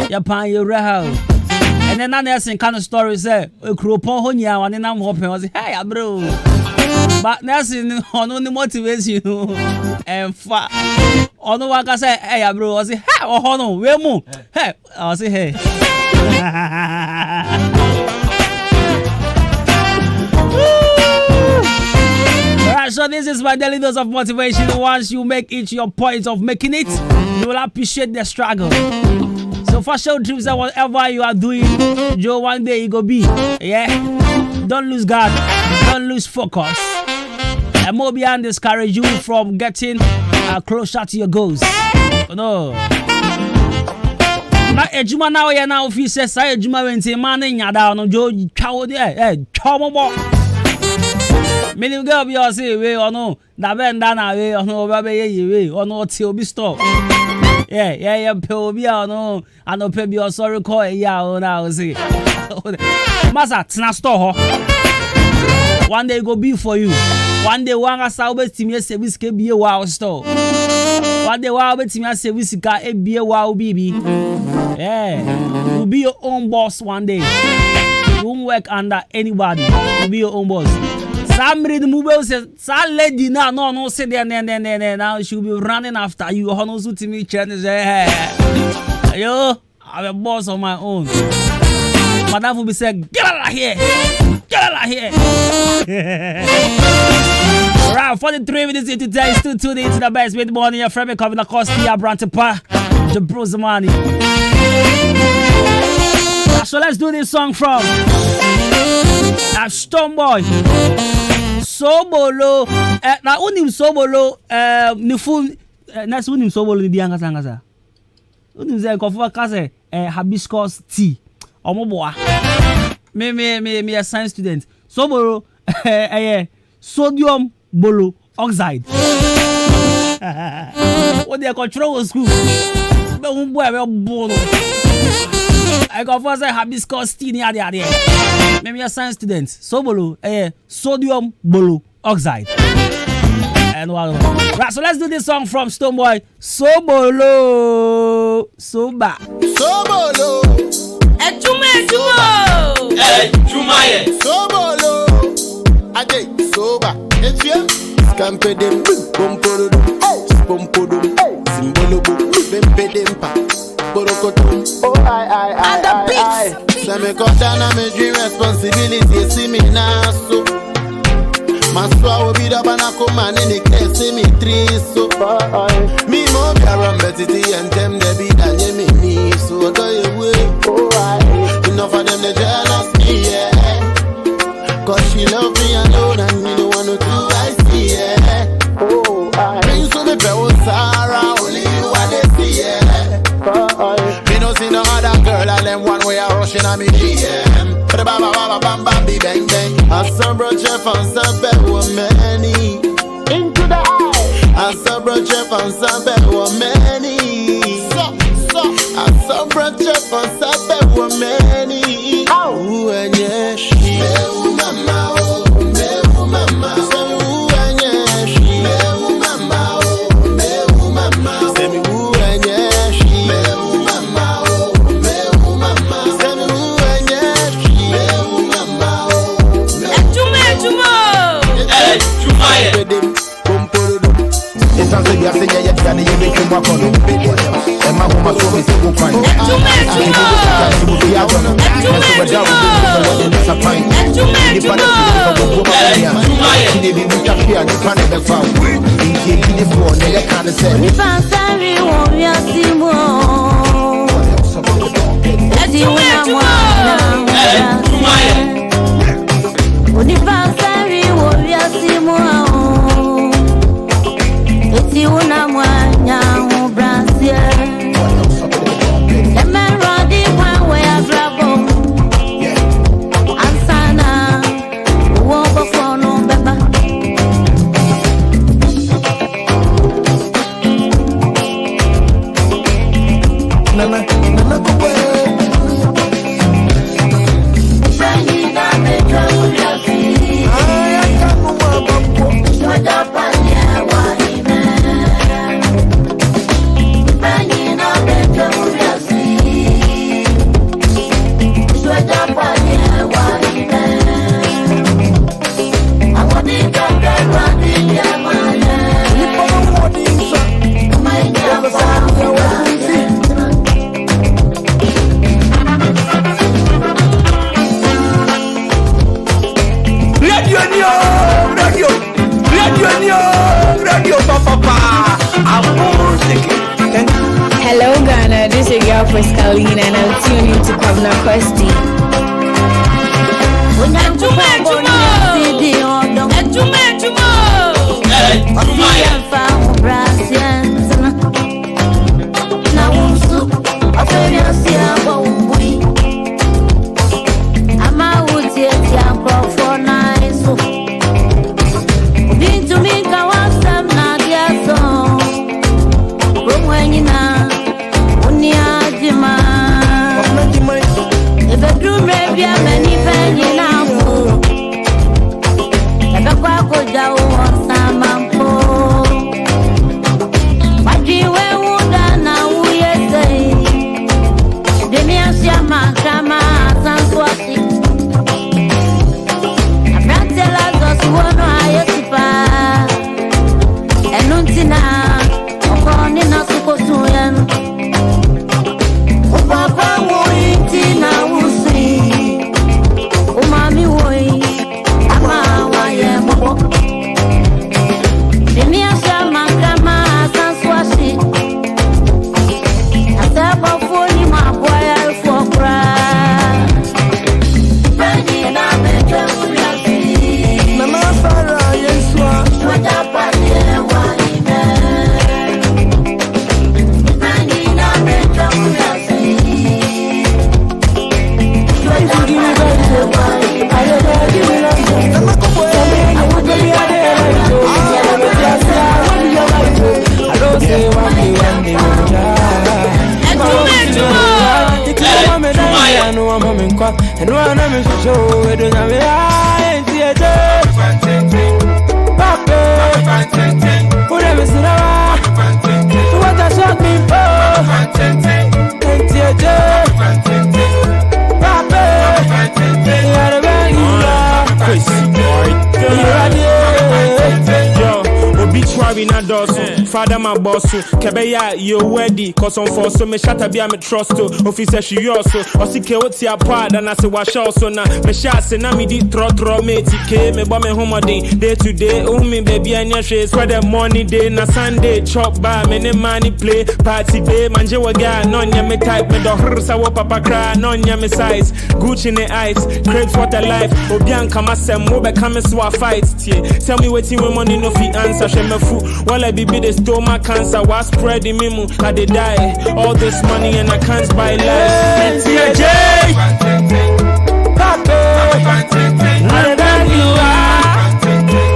Speaker 16: Ya pan your reho. And then another kind of story say, Kropon Honya, and then I'm hoping was hey, bro. But nursing only motivates you and fat. On the one I say, hey, bro, I say, hey, oh, no, where more? Hey, I say, hey. Alright, so this is my daily dose of motivation. Once you make it your point of making it, you will appreciate the struggle. So for show trips that whatever you are doing, Joe, one day you go be. Yeah. Don't lose God. Don't lose focus. And more beyond discourage you from getting closer to your goals. No. Na Adwuma na we na office say Adwuma wenti man nya da no Joe chawo de chomobo. Many girl be say we ono da benda na we ono ba be ye we ono ti obi store. Yeah, pe obi ono ano pe bi sorry call ya ona say. Masa tina store ho. One day go be for you. One day one asa obetimi service ke biye wa store. One day wa obetimi service ka e biye wa bibi. Yeah. You'll be your own boss one day. You won't work under anybody. You'll be your own boss. Somebody the move says, "Sa lady no sit there now she'll be running after you." Hono so to me challenge say, "Yo, I'm a boss of my own." Madam will be saying, "Get out of here. Get out of here." Right, 43 minutes into today, still tuned into the best mid morning. Your friend Kwabena Costy, Brantepa, the Brozamani. Right, so let's do this song from Stoneboy. Sobolo. Now, unim Sobolo. Nifu. Next unim Sobolo ni dianga sangasa. Unim ze kofuwa kase hibiscus tea. Omoboa. Me a science student. Sobolo. Sodium bolo oxide. What they control school? But one boy will bolo. I got for say hibiscus tea near there. Maybe a science student. Sobolo, sodium bolo oxide. And right, so let's do this song from Stoneboy. Sobolo, soba.
Speaker 11: Sobolo.
Speaker 5: Adwuma.
Speaker 11: Sobolo. Ade soba. Etienne. Scampedem. Pompodum. Pompodum. Simbolo. Bempedempa. Borokotum. Oh, I. Say me cut down on me dream responsibility. See me now, so. Maswa will be the banana man in the case. See me three, so. Me more around betty and them they be than you me. So I go away. Oh, I. Enough of them they jealous me, yeah. Cause she love me alone and me no one to do I see, yeah. Oh, I. Bring to me bell Sarah, only you are the see, yeah. Me no see no other girl and them one way I rushing on me DM. But bam bam bang bang. I saw bro Jeff and some were many. Into the eye. I saw bro Jeff and some were many. So. I saw bro Jeff and some were many. Ooh and yeah, she. Mama, oh, mama. Say ooh and yeah, she. Mama, oh, mama. Say me ooh and yeah, she. Mama, oh, mama. Say me ooh and yeah, she. Mama, oh.
Speaker 5: Adwuma.
Speaker 19: It's something you say, yeah, you make him walk on the video. And my home is always a good find.
Speaker 5: Una mwanya ubrasie emerodi kwa we abrabo ansana wo bofono beba nana kubwe shani na meka uriasi aya kama wabapo shada panya wa
Speaker 6: Hello Ghana, this is your girl Friscalina and I'm tuning to Kwabena Costy.
Speaker 20: Sorry, not dorsal. Father, my boss. Kebeya, you ready. Cause on for so me shatter be a me trust to. Officer, she also. Or see what's your part, and I say, wash also now. Me shot, say, na me di throw me. TK, me bomb me home day to day. Oh, me baby, and your shades. Where the money day, na Sunday. Chop bar, many money play. Party day, manje wa guy. None ya me type. Me do hursa wa papa cry. None ya me size. Gucci in the eyes. Crave for the life. Obian kama sem. Mobe kame swa fight. Tell me waiting when money no fi answer. She me fool. While I be the stomach cancer. Was spreading me mo. I did die. All this money and I can't buy life. NTJ. Pape. I beg you are.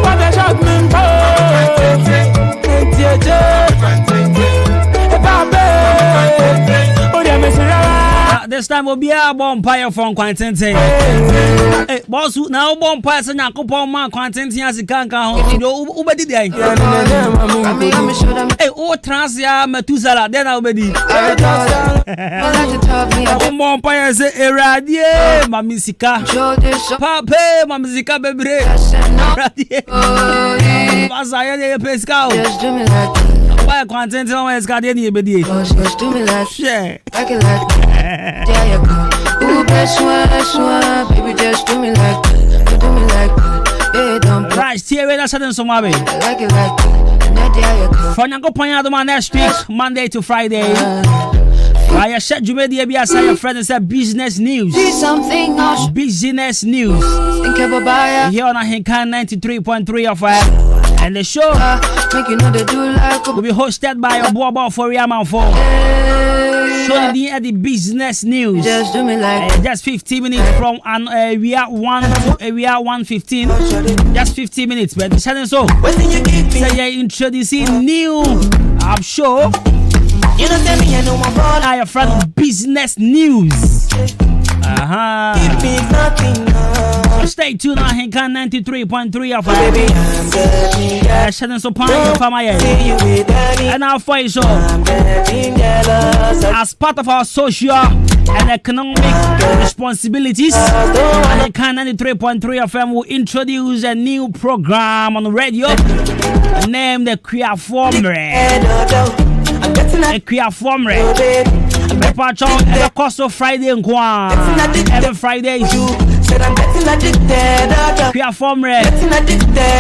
Speaker 20: What a shock me for. This time we'll be a bonfire from Quentin. Hey, boss, now bonfire and a couple man Quentin as he can't go home. Uber did I? Hey, oh, Transia Methuselah, then I'll be. Bonfire say, Eradie, Mamisika, Pape, Mamisika, baby. Masaya, Pescal. Why Quentin is got any baby? Just do me like shit. There you go. Ooh, baby, just do me like that. Do me like that. Yeah, don't. Right, here we are sitting somewhere. I like it like that. There you go. For Nango Panyadoma next week, Monday to Friday. I said you made the say your friend said business news. Something else. Business news. Here on Ahinkan 93.3 of and the show will be hosted by your boy for Yaman 4. Showing the business news. Just do me like just 15 minutes from we are 1 to we are 1:15. Just 15 minutes, but the channel so you're introducing new show. You know, tell me I know my brother. I from business news. So stay tuned on Hinkan 93.3 of Shannon Sopan for my and our voice show as part of our social and economic responsibilities. Hinkan 93.3 FM will introduce a new program on the radio named the Queer Formre. A queer form rate. A patch on the cost of Friday and Kwan. Every Friday, queer form rate.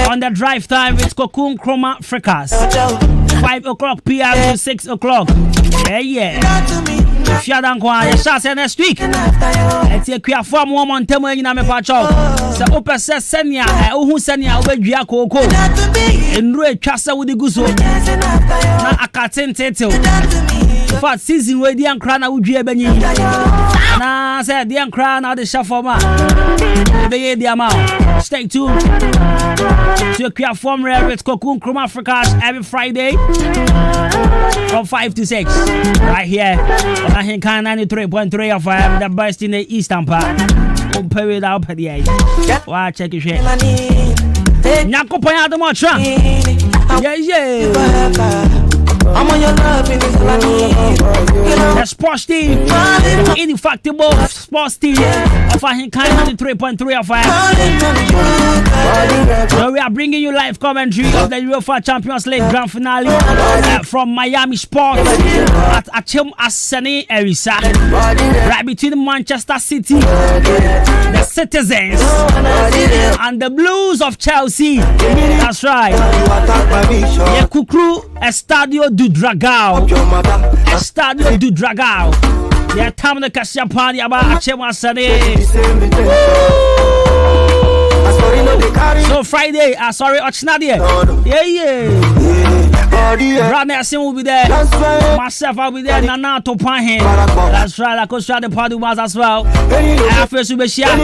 Speaker 20: On the drive time, it's Cocoon Chroma Fricas. 5 o'clock p.m. to 6 o'clock. Yeah. If you don't want to share next week, it's a queer form woman. Tell me, I'm a patch on. So, Opa says, Senya, who send you away, Giaco. And Red Chassa with the Guso. Now, I can't tell. For season where the Ancrana would be a benny. Now, said the Ancrana out the shuffle man. The amount. Stay tuned to a queer form rare with Cocoon Chroma Africa every Friday from 5 to 6. Right here on Ahinkan 93.3 of the best in the Eastern part. Compare it up at the age. Wow, check your shit. Nyako Panyado Motra. Yeah. I'm on your love in this the sports team, indefatigable sports team of Ahinkan 93.3 of So we are bringing you live commentary of the UEFA Champions League Grand Finale from Miami Sports at Achim Asani Erisa, right between Manchester City, the Citizens, and the Blues of Chelsea. That's right. Yekukru Estadio do Dragao. Estadio do Dragao. Yeah, time the Kashapani about Achema Sade. So Friday, sorry, Ochnadia. Yeah. Brother Asim will be there. Myself, I'll be there. Nana to Pahin. That's right, I could share the party was as well. I feel to be share.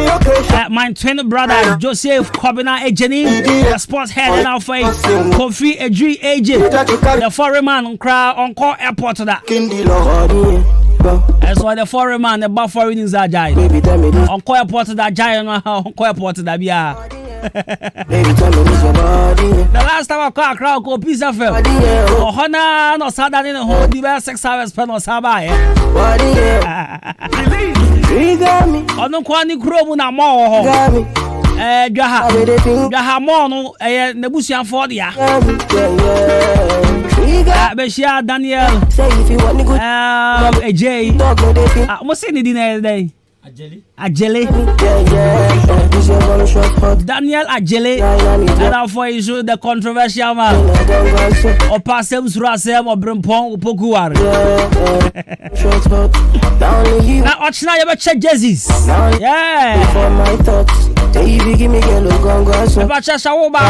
Speaker 20: My twin brother, Joseph Kwabena Ejeni, the sports head and our face. Kofi Edri agent. The foreign man on call airport to that. That's why the foreign man, the buffer is a giant. On call airport to that giant, on call airport to that. The last time I call a crowd called Pizza Fell. Oh, Hana, no Saturday, no whole diverse 6 hours pen or Sabay. Oh, no, Kwani Chrome, no more.
Speaker 16: Dwaha mo no nebusuan for dia. Beshia Daniel. AJ. What's in the dinner day? Ajele. Daniel Ajele. And for you the controversial man. Or Passem Surasem or Brimpong Pokuar. Now Ochna you check jerseys. Yeah.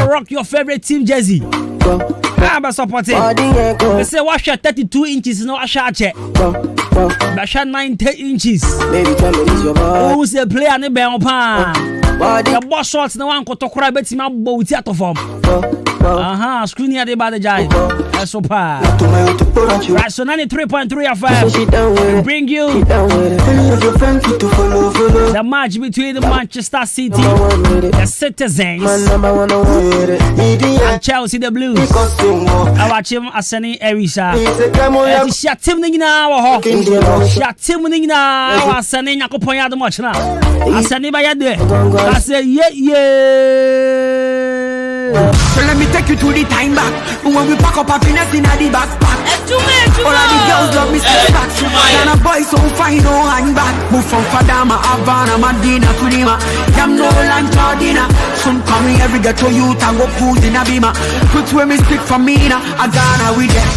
Speaker 16: Rock your favorite team jersey. I'm supporting. They say wash 32 inches, no check. Bash 90 inches. Who's the player in the bell pan? The boss shots no one could talk about my boat out of form. Screen here about the giant. That's so bad. Right, so 93.3 FM bring you the match between the Manchester City, the Citizens, and Chelsea, the Blues. I watch him as any Erisa. Shatim now, Shatim now, as any Yakopoya the much now. As any by there. I say, yeah.
Speaker 20: So let me take you to the time back when we pack up happiness in the backpack. All of the girls love me step back. And a boy so fine, no hang back. Move from Fadama, Havana, Medina to Lima. Damn no land Jardina. Some coming every ghetto youth and go cruise in a beamer. Put where me speak for me now. I Ghana with that.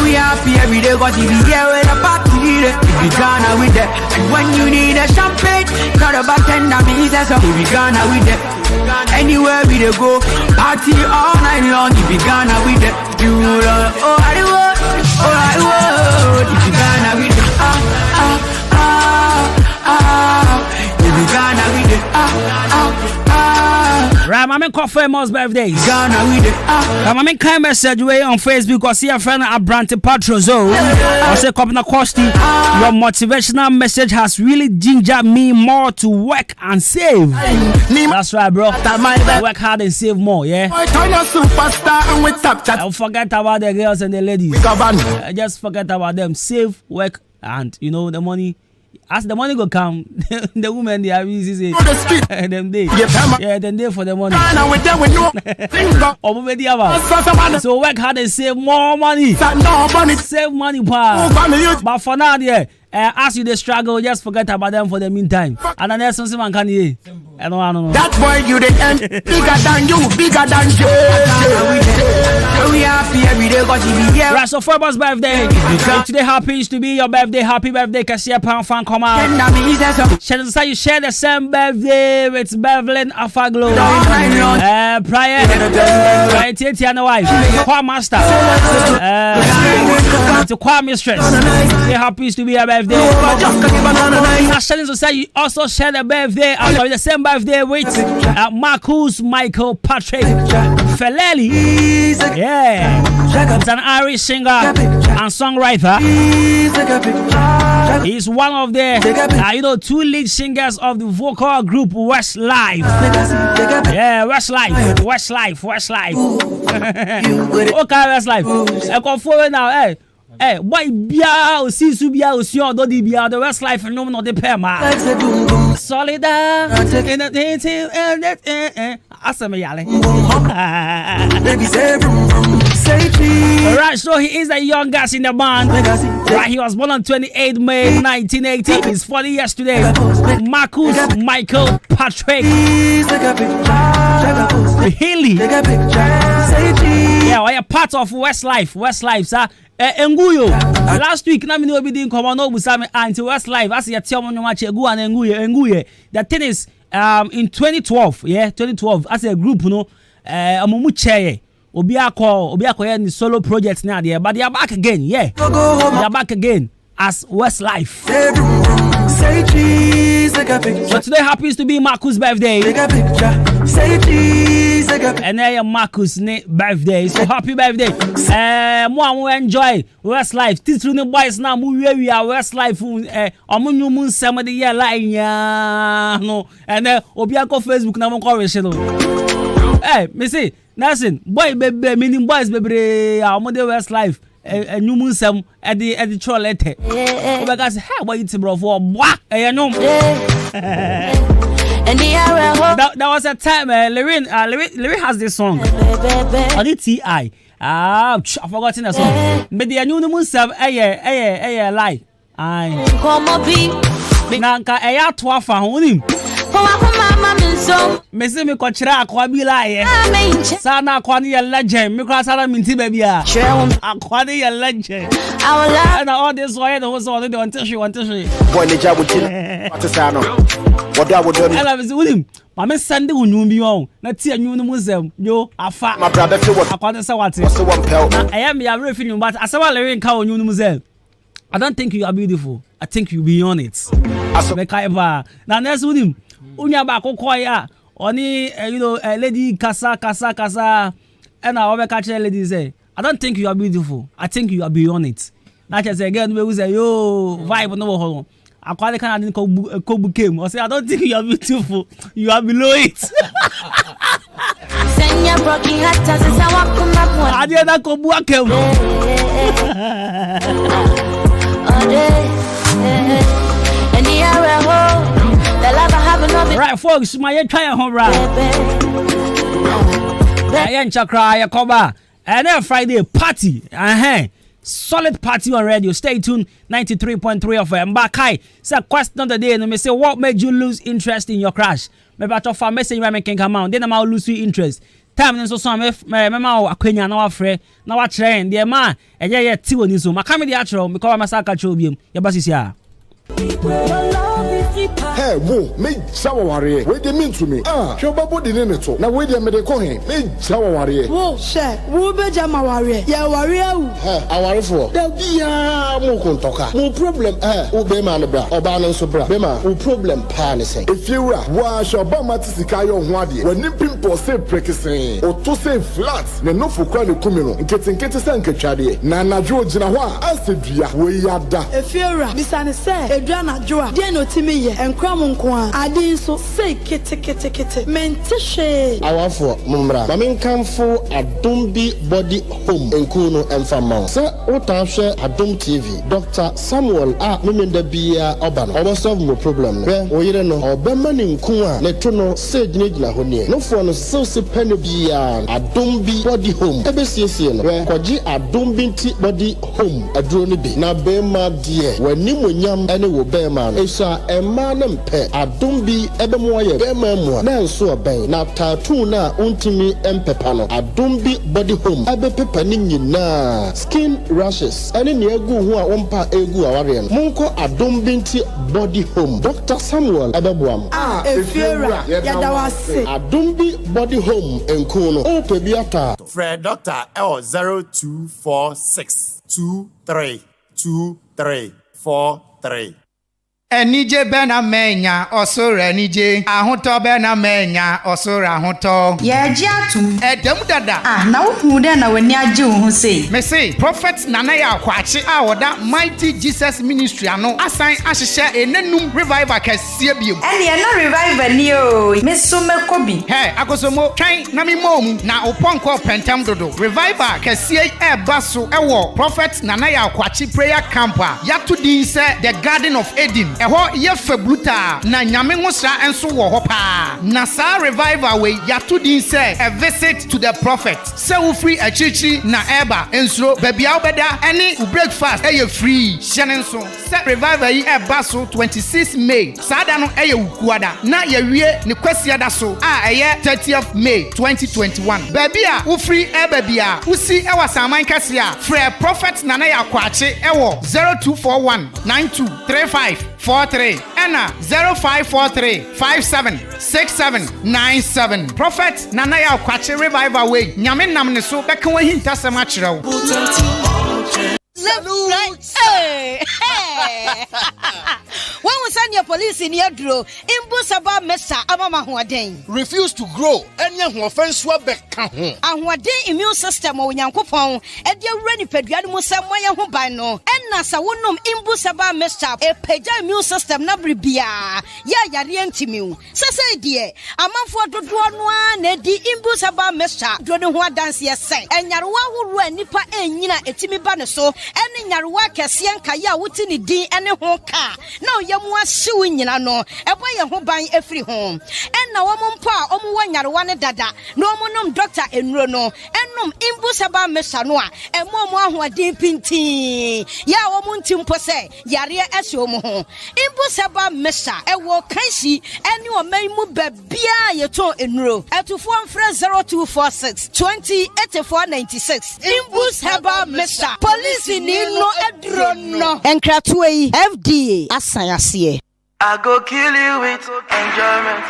Speaker 20: We happy every day cause if we here with a party there. If we Ghana with that. And when you need a champagne, got a bartender me say so. If we Ghana with that. Anywhere we dey go, party all night long. If we Ghana with that. You know, oh I do. If you Ghana with it, if you Ghana with it,
Speaker 16: Right, my man called famous birthdays.
Speaker 20: Ghana with it,
Speaker 16: my man kind message way on Facebook or see a friend at Brante Patrozo. I say Kwabena Costy, your motivational message has really gingered me more to work and save. That's right, bro. Work hard and save more, yeah. Don't forget about the girls and the ladies. Just forget about them. Save, work, and you know the money. As the money go come, the women they are easy say them day. Yeah, then day for the money. So work hard and save more money. Save money, pa. But for now, yeah. As you they struggle, just forget about them for the meantime. And then there's something man can hear. I don't know.
Speaker 20: That boy you the end bigger than you, bigger than you. We happy every day cause you be here.
Speaker 16: Right, so Forbes birthday. If today happens to be your birthday, happy birthday, Cassia Pound fan come out. Say you share the same birthday with Bevelyn Afaglo. Prior Tiana wife, Kwa Master, to Kwa Mistress. It happens to be your birthday. You also share the birthday, the same birthday with Marcus Michael Patrick Feleli. Yeah, he's an Irish singer and songwriter. He's one of the two lead singers of the vocal group Westlife. Yeah, Westlife. Okay, Westlife. I come forward now, Hey, why bia o si su bia o si odo di bia the Westlife no no de pay ma. Solid asame yale. Right, so he is the youngest in the band. Right, he was born on 28 May 1980. He's 40 years today. Marcus Michael Patrick Haley. Yeah, we are part of Westlife, sir. Enguyo. Last week, na me be come on no busame anti Westlife. As you tell me no match Enguye. The thing is, in 2012, yeah, 2012, as a group, no, amumu chair. Obi akọ ni solo project now there, but they are back again, yeah. They are back again as Westlife. So today happens to be Marcus' birthday. And then Marcus' birthday. So happy birthday. Mo enjoy Westlife. This the boys now we are Westlife. Omunyu some the year line no. And then obi akọ Facebook na mo correction. Hey, me see. Nothing. Boy baby meaning boys baby amode Westlife. Nyumu sem edi trollete. Oba gas ha boy it bro for bwa. No. That was a time, Lorraine has this song. On the TI. I've forgotten the song. But the new Musab, lie. Nanka, a twafa, him. Messi me kochira akwabi lie. Sana akwani ya legend. Me kwa sala minti baby ah. Akwani ya legend. And all this way the was all the want to show.
Speaker 19: Boy the job with what is ano? What I would do.
Speaker 16: I love him. Mama Sunday unu bi on. Na ti anyu no musem. Yo afa.
Speaker 19: My brother feel what.
Speaker 16: Akwani say what?
Speaker 19: What's the one pel?
Speaker 16: I am ya refi but asawa le nka onyu no musem. I don't think you are beautiful. I think you be on it. Me kai ba. Na next with him. Unya ba kokoi a oni lady kasa and I over catch lady say I don't think you are beautiful. I think you are beyond it. Not just again we say yo vibe no hold on. Akwade kan adin ko came or say I don't think you are beautiful. You are below it.
Speaker 5: Senya broki hata sasa wako mapwa.
Speaker 16: Adi na ko bu akem.
Speaker 5: And the hour
Speaker 16: right, folks, my try home right. Chakra Yakoba. And then Friday party. Solid party on radio. Stay tuned. 93.3 of Mbakai. So question of the day. And me say, what made you lose interest in your crush? Maybe I for message when can come out. Then I'm lose your interest. Time and so some mema akwenya na wafre na wa train. The man eje ti woni so. Makame the actual because masaka chobium. Yabasisia.
Speaker 21: Hey, whoa, me shower warrior. Wait a minute to me. Show body in it. Now wait a minute, call him. Me shower warrior.
Speaker 22: Whoa, share. Who be jama warrior? Yeah, warrior.
Speaker 21: Hey, I worry for. There be mo kontoka. No problem. Who be man bra? Obana so bra. Be man. Who problem pan say. If you are, wash your bama tisika yo hwade. When nim pimple say prekisen. O to say flat. Ne no fukwa ne kumino. Nkete say nketwade. Na najo gina ho a asedua. We yada.
Speaker 22: If you are, bisane say, edua najo. Die no timi ye. Enkram nko a. Adi so say kete. Mentishe.
Speaker 21: Awafo mumra. Mame nkamfo Adumbi Body Home. Enkuno emfama. Say ota hwe Adum TV. Dr. Samuel memenda bia obano. Obo solve mo problem. Be oyire no obema ni nko a ne to no say gina ho ne. No fo no so pene bia Adumbi Body Home. Ebe siesie no. Be kwaji Adumbi Body Home. Aduro ni bi. Na be ma die. Wani monyam ene wo be ma no. Esha emma na mpe Adumbi ebe mo ye be ma mo. Na nso oben na tattoo na untimi empepa no. Adumbi Body Home. Ebe pepa ni nyina. Skin rashes. Ene ne egu ho a wompa egu aware no. Monko Adumbi Body Home. Dr. Samuel Ebeboam.
Speaker 22: Efiera yadawase.
Speaker 21: Adumbi Body Home enkuno. O pebiata.
Speaker 23: Fred Doctor L 0246 232343.
Speaker 24: Enije bena menya osoro enije ahoto bena menya osoro ahoto
Speaker 25: ye ji atum
Speaker 24: edem dada
Speaker 25: na wo de na wani age wo ho sei
Speaker 24: me say prophet nana ya kwachi a woda Mighty Jesus Ministry ano asan ahihye enanum revival kasie biem
Speaker 25: ene na revival ni o me so mekobi
Speaker 24: akosomo twan na me mom na oponko pentam dodo revival kasie e baso ewo prophet nana ya kwachi prayer camp yato din se the Garden of Eden eho ye fabluta na nyame ngosra enso wo ho pa na sa revival we yato din say a visit to the prophet say wo free achichi na eba ensuro babia obeda any breakfast e free shenenso say revival yi eba so 26 May sada no e ukuada na ye wie ne kwasia da so a eye 30th May 2021 babia wo free e babia usi e wasaman kasia free prophet nana yakwache e wo 0241 923543 Anna 0543576797 Prophet Nana ya kwache revival way nyame nam ne so beka wa hinta sema kyerɛw
Speaker 26: When we send your police in your draw, Imbusaba Mesa Amama Huaden.
Speaker 21: Refuse to grow, and your offense will be count.
Speaker 26: And what day immune system or Yankopon, and your ready pediatric Musamaya Hubano, and Nasa Wunum Imbusaba Mesa, a peja immune system Nabribia. Ya Rientimu. Sasa dear, a man for the one, Nedi Imbusaba Mesa, Dronua dance, yes, say, and Yarwa who ran Nipa and Yina Etimi Banaso, ene nyarewa kese nka ya wuti ni din ene ho ka na oyemu ahyew nyina no ebo ye ho ban efiri ho enna wo mpo a omu wa nyarewa ne dada na omunum doctor enuro no enum imbusaba mesa no a emo ahoɔden pintin ya wo munti mpo se yare ese omu ho imbusaba mesa ewo kansi ene o maimu babia yeto enuro etufo mfre 0246 208496 imbusaba mesa police ni no edrono enkratoyi FDA asayase.
Speaker 2: I go kill you with enjoyment.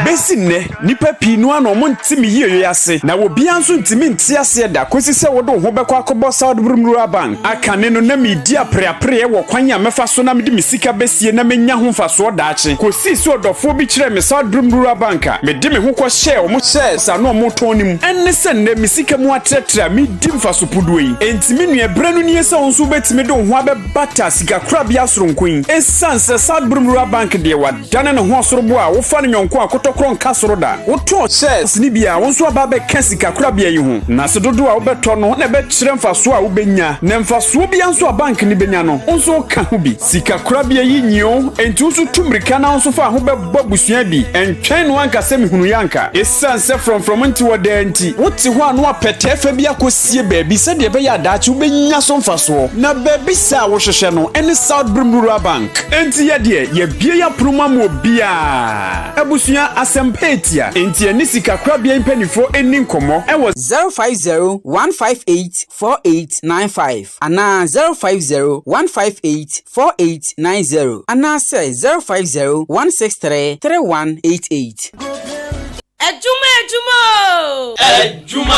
Speaker 1: Besine nipa pi no ano mo ntimi yeye ase na wo bia nso ntimi nti ase da kosi se wo do ho beko akobɔ South Brumrua Bank akane no na medi apreapre wo kwanya mefa so na medi misika besie na menya ho mfaso daache kosi so dɔfo bi kyerɛ me South Brumrua Bank a medi me ho kɔ share wo mo share sa no mo tonim enne se ne misika mu atretra medi mfaso pudo yi entimi nua bre no nie se wo nso betimi do ho abɛbata sika bia soronkoin esanse South Brumrua Bank de wa dane ne ho asorobo a wo fa ne nyonko akotokro nka soro da wo to shares ni bia wo nso aba be ka sika kura bia yi ho na se dodo a wo beto no na be kyerɛ mfaso a wo benya na mfaso bia nso a bank ni benya no nso ka ho bi sika kura bia yi nyio enti nso tumrika na nso fa ho be babusua bi entwen no anka se mehunu yanka esanse from nti wo da nti wo ti ho ano apete fa bia kosie baabi se de be ya daachi wo benya so mfaso na baabi sa wo hwehwe no ene South Brumrua Bank enti ye de ye bie ya proma mo bia abusua asempetia enti eni sika kra bia impanifo eni nkomo e was
Speaker 3: 050-158-4895 ana 050-158-4890 ana say 050-163-3188
Speaker 4: Adwuma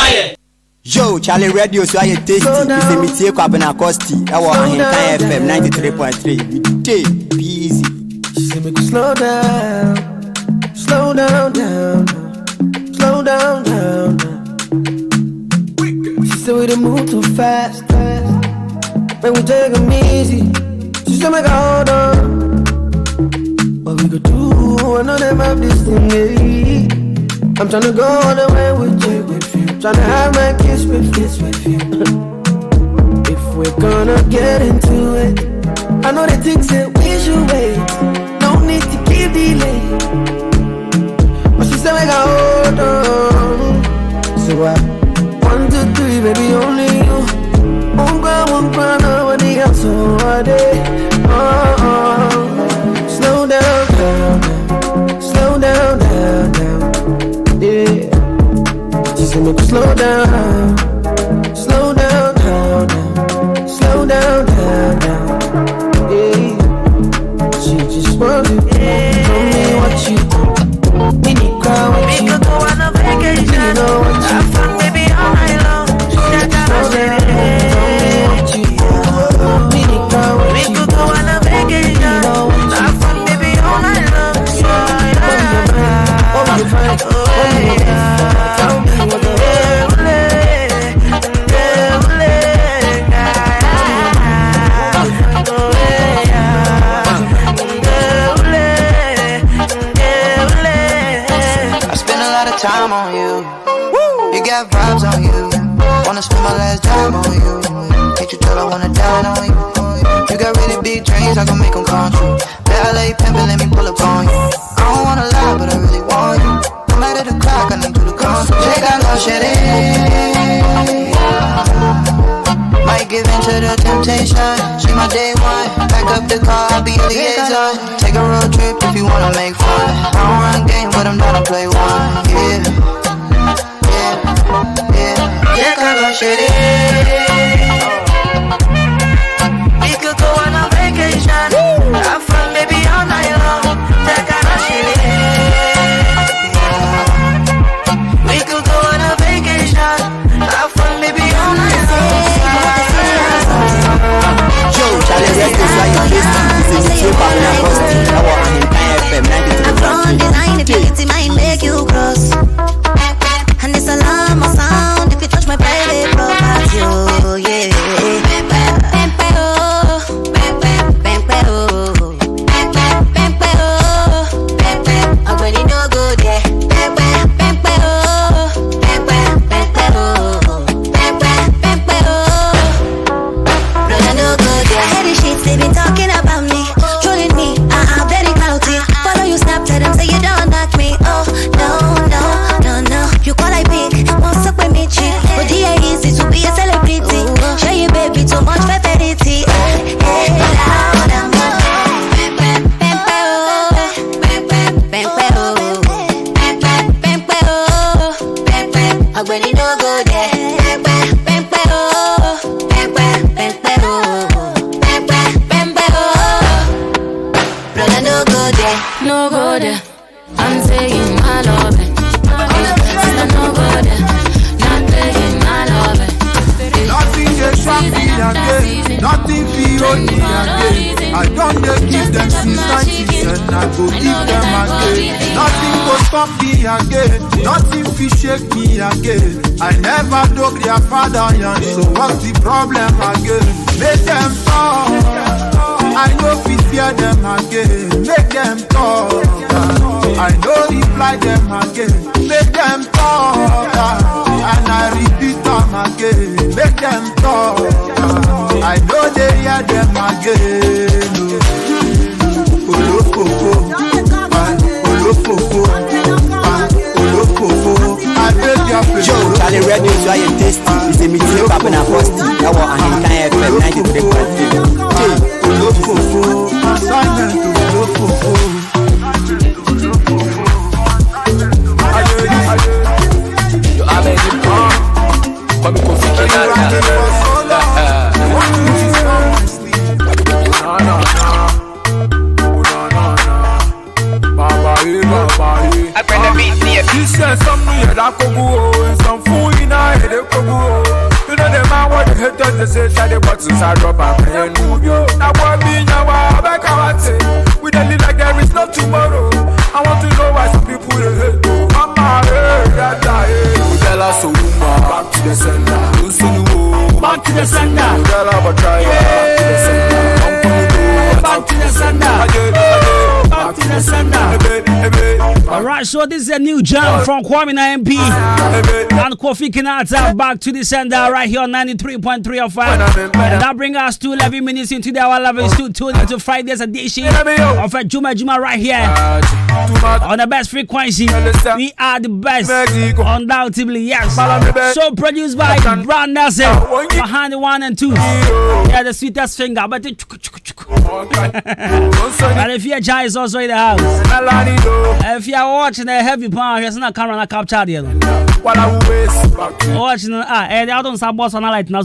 Speaker 4: ye Yo, Charlie Radio so I tasty. It's me tie Kwabena Costy. Our Ahinkan FM 93.3. Day be easy.
Speaker 2: She said make you slow down, slow down, slow down. She said we done move too fast, man we take 'em easy. She said make I hold on. What we could do? I know them have this thing. Yeah. I'm tryna go all the way with you. Tryna have my kiss with you. If we're gonna get into it, I know the things that we should wait. No need to keep delay. But she said we got hold on. So what? 1, 2, 3, baby, only you. Won't cry, nobody else all day. Slow down, slow down. Yeah. She said make you slow down, slow down. Yeah. She just wants to tell me what you we need cry with you. We could go on a vacation. You know what you have fun, baby, all night long. Tell me what you we need cry with you. We could go on a vacation. Have fun, baby, all night long. Oh, you find
Speaker 7: time on you. You got vibes on you. Wanna spend my last dime on you. Hate you till I wanna dine on you. You got really big dreams, I can make them come true. Ballet pimpin', let me pull up on you. I don't wanna lie, but I really want you. No matter the clock, I need you to come through. Shake that love shit in. Might give in to the temptation. She my day one. Back up the car, I'll be your liaison. Take a road trip if you wanna make fun. I don't run game, but I'm down to play one. Yeah. Yeah, I got shit in. We could go on a vacation. Have fun, baby, all night long. That kind of shit in. We could go on a vacation. Have fun, baby, all night long.
Speaker 4: Yo, Charlie Radio so I tasty. It's me tie Kwabena Costy. Our Ahinkan FM 93.3.
Speaker 5: Make you cross, and it's alarm sound if you touch my private profile.
Speaker 9: no go there. Pempe oh, pempe oh, pempe oh. Brother no go there, no go there. I'm saying my love it. Sister no go there, not saying my love it.
Speaker 11: Nothing they shock me again, nothing feel on me again. I don't give them since 90s and I go give them again. Nothing go stop me again, nothing feel shake me again. I never dug their father young, so what's the problem again? Make them talk, I know we fear them again. Make them talk, I know reply them again. Make them talk, and I repeat them again. Make them talk, I know they hear them again.
Speaker 4: Joe, Charlie Radio, so I am tasty. It's a meeting Kwabena Costy. I want Ahinkan FM
Speaker 11: 93.3. He said some new head I could go, some fool in a head they could go. You know the man what the haters they say that the boxes are drop and pay move yo. Now what be now back I say. We don't live like there is no tomorrow. I want to know why some people they hate you. Mama hey, that we tell us so back to the sender. Back to the sender. Tell her but try back to the sender. Back to the sender. Back to the sender.
Speaker 16: Alright, so this is a new jam from Kwabena MP and Kofi Kinata. Back to the sender right here on 93.3 of 5. And that brings us to 11 minutes into the hour 11. Still tuned into Friday's edition of Adwuma right here on the best frequency. We are the best, undoubtedly, yes. So produced by Brand Nelson behind the 1 and 2. Yeah, the sweetest finger, but and if you're Jai is also in the house. If you're watching a heavy pound, here's not camera capture the watching and I don't support on light now.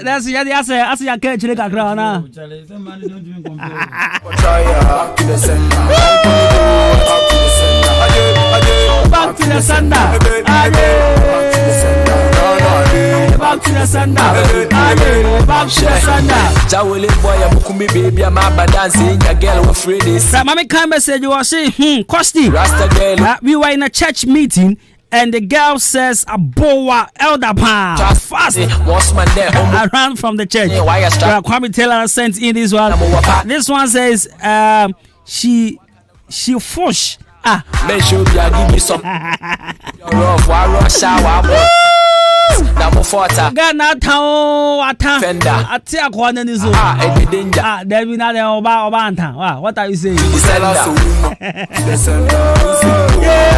Speaker 16: That's I see I can't check a crown. Back to the sender. Back to the sender. Back to the sender.
Speaker 8: Jawole boy, I'm Kumi baby, I'm a dancing. A girl with Fridays.
Speaker 16: Mommy can message you or say, Costy.
Speaker 8: Rasta girl.
Speaker 16: We were in a church meeting. And the girl says, "Aboa elder pa fast." I ran from the church. Kwame Taylor sent in this one. This one says, she fush.
Speaker 8: Make sure you give me some.
Speaker 16: Ghana town atia kwana nizo. There be na oba anta. What are you saying? Yeah,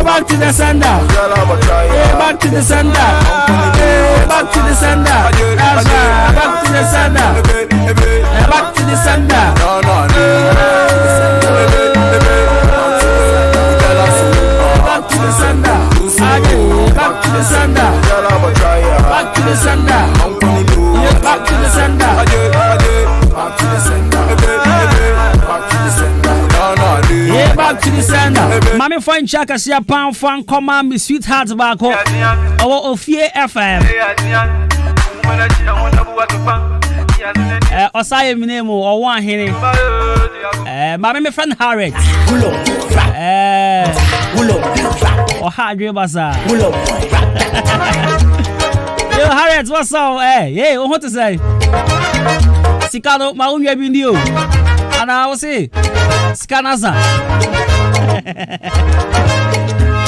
Speaker 16: back to the sender. Yeah, back to the sender. Yeah, back to the sender. Back to the sender. Back to the sender. Back to the sender. Back to the sender. Back to the sender. Yeah, back to the sender. Back to the sender. Yeah, back to the sender. Mommy find Chaka see a pound fan command me sweetheart back home. Our Ofie FM. Osai Minemo or one henny. Mommy, my friend Harriet. Or Hadri Bazaar. Yo, Harriet, what's up? Hey, what to say? Sikano, my own video. And I will say, Skanaza.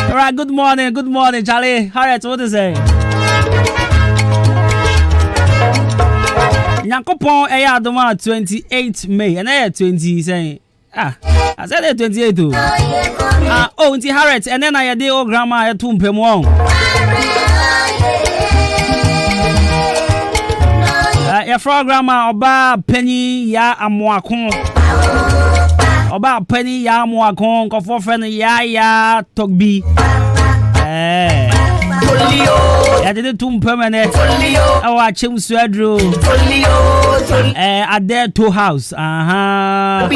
Speaker 16: All right, good morning, Charlie. Harriet, what to say? Nyankopon Adwuma 28 May and 20 saying I said 28 too. Oh, nti Harriet and then I dey o grandma at tumpem won. Your grandma oba penny ya amoakon. Oba penny ya amoakon ko for friend ya togbi. Ya did two permanent. I watch him sweadro. At their two house. Our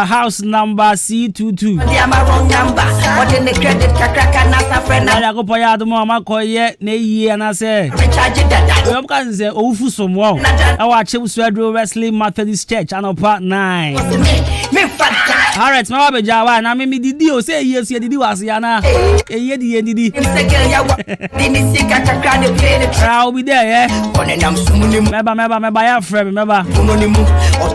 Speaker 16: house number C22.
Speaker 25: Wrong number. What in the credit card friend?
Speaker 16: I go pay out the mama call yet, nay, and I say, you can say, oh, for some more. I watch him sweadro Wrestling Methodist Church and part 9. All right, my baby Jawa, and I mean, me did you say yes, you did was Yana? I'll be there, yeah. Remember, your friend, remember.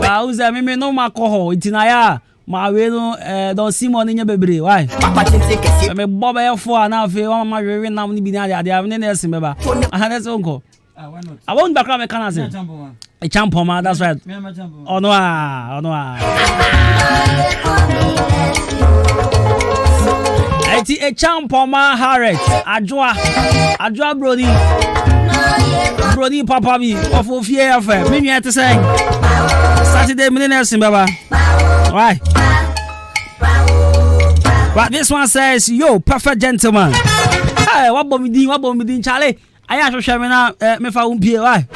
Speaker 16: How's that? Me no alcohol. It's in aya. My way no don't see money in your baby. Why? Me Bob air for now. If you want my very now, ni binari. They have never seen me. That's uncle. I won't back up. I can't say. A champion, man. That's right. Oh no, oh no. It's a champion, man. Harriet, Adwuma, Brody, Papa, me of fear of me. Me to say Saturday, millionaires in Baba. Right. But this one says, yo, perfect gentleman. Hey, what bomb me din, Charlie? I have to share me now. Me fa umpie, why?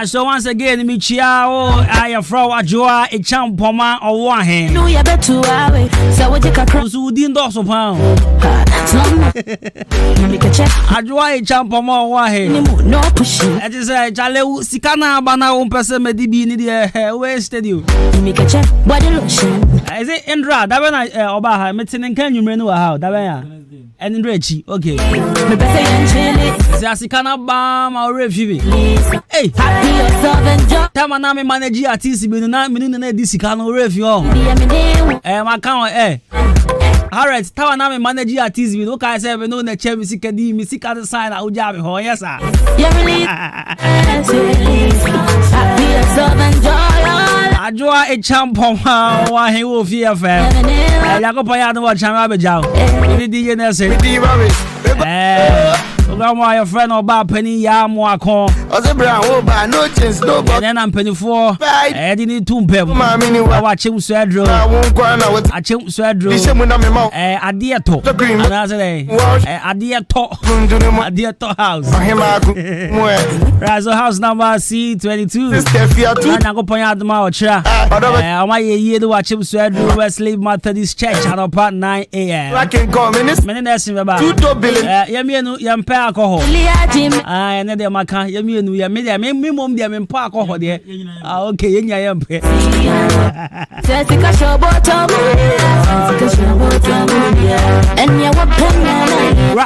Speaker 16: Right, so once again, Michiao, I am from Adwuma, a champoma or one hand.
Speaker 5: No, you better away. So what you can cross
Speaker 16: who didn't also pound. Adwuma, a champoma or one hand.
Speaker 5: No pushing.
Speaker 16: I just say, Jale, Sikana, Bana, one person, maybe in the wasted you.
Speaker 5: Make a check, body lotion.
Speaker 16: I say, Indra, that when I Obaha, meeting can you menu how, that and in Reggie, okay. Sikana Bam or refugee. Hey, Tamanami manager at TC, but not meaning this Sikano refugee. My count, Alright, Tawanami manager at TC, look, I said, no, the chair, Missy Kadi, Missy Kadi sign out, Jabby, oh, yes, sir. Adwuma a champion, why he will fear fair. I go payado what Chamabe Jow. DJ Nessy. Your friend about Penny Yam Wako. No chance, no, but then I'm penny for. I didn't need 2 pebbles. I watch him swedro. I chimp swedro. A dear talk. Another day. A dear talk. A dear talk house. Rise house number C22. And I go point out the Maucha. My year to watch him swedro. Wesley Methodist Church at about 9 a.m. I can come in this minute. Yam alcohol. I never maka. You mean we are made a minimum them park alcohol there. Okay, in your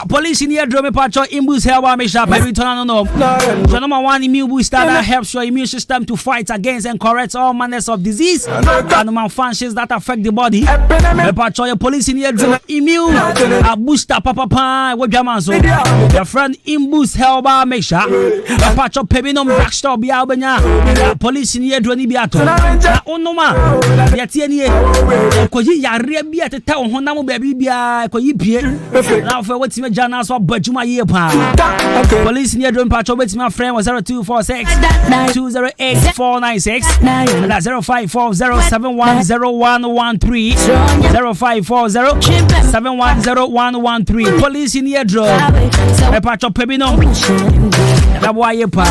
Speaker 16: police in here drum patrol imbus help me sharp every turn on. So number 1 immune booster that helps your immune system to fight against and correct all manners of disease and malfunctions that affect the body. The patrol your police in here drum immune a booster papa what jaman so your friend imbus help me sharp. The patrol pebinum backstop be albania. Police in here drum biato. Onoma yati ni ko yi yare bi ateta honam baby bia ko yi pie now for what me jana so badwuma ye pa police near drone patrol bet my friend was 0246 208 496 and that's 0540710113 0540710113 police near drone patrol pebino that boy ye pa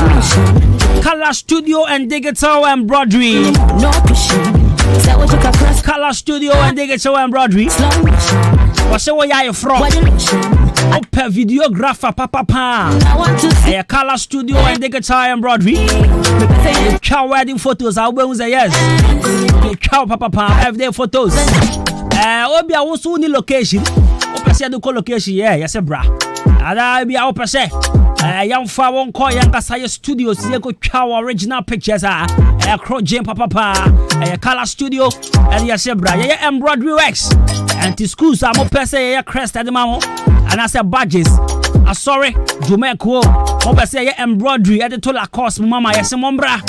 Speaker 16: Color Studio and Digital Embroidery. No pushing. Color Studio and Digital Embroidery. What's where you from? Open videographer Papa. A Color Studio and Digital Embroidery. Cow wedding photos. I will say yes. Cow Papa everyday photos. Obia also need location. Open say the location. Yeah, yes, bra. Ada be open say. Young fa won call young Kasaya Studios. You go cow original pictures. Cross Jim Papa. Color Studio and yes, bra. Yeah, embroidery works. And to schools, I'm up say crest at the mamo. And I said badges. Sorry, Jumeko. Open say embroidery at the tola cost mama. Yes, mombra.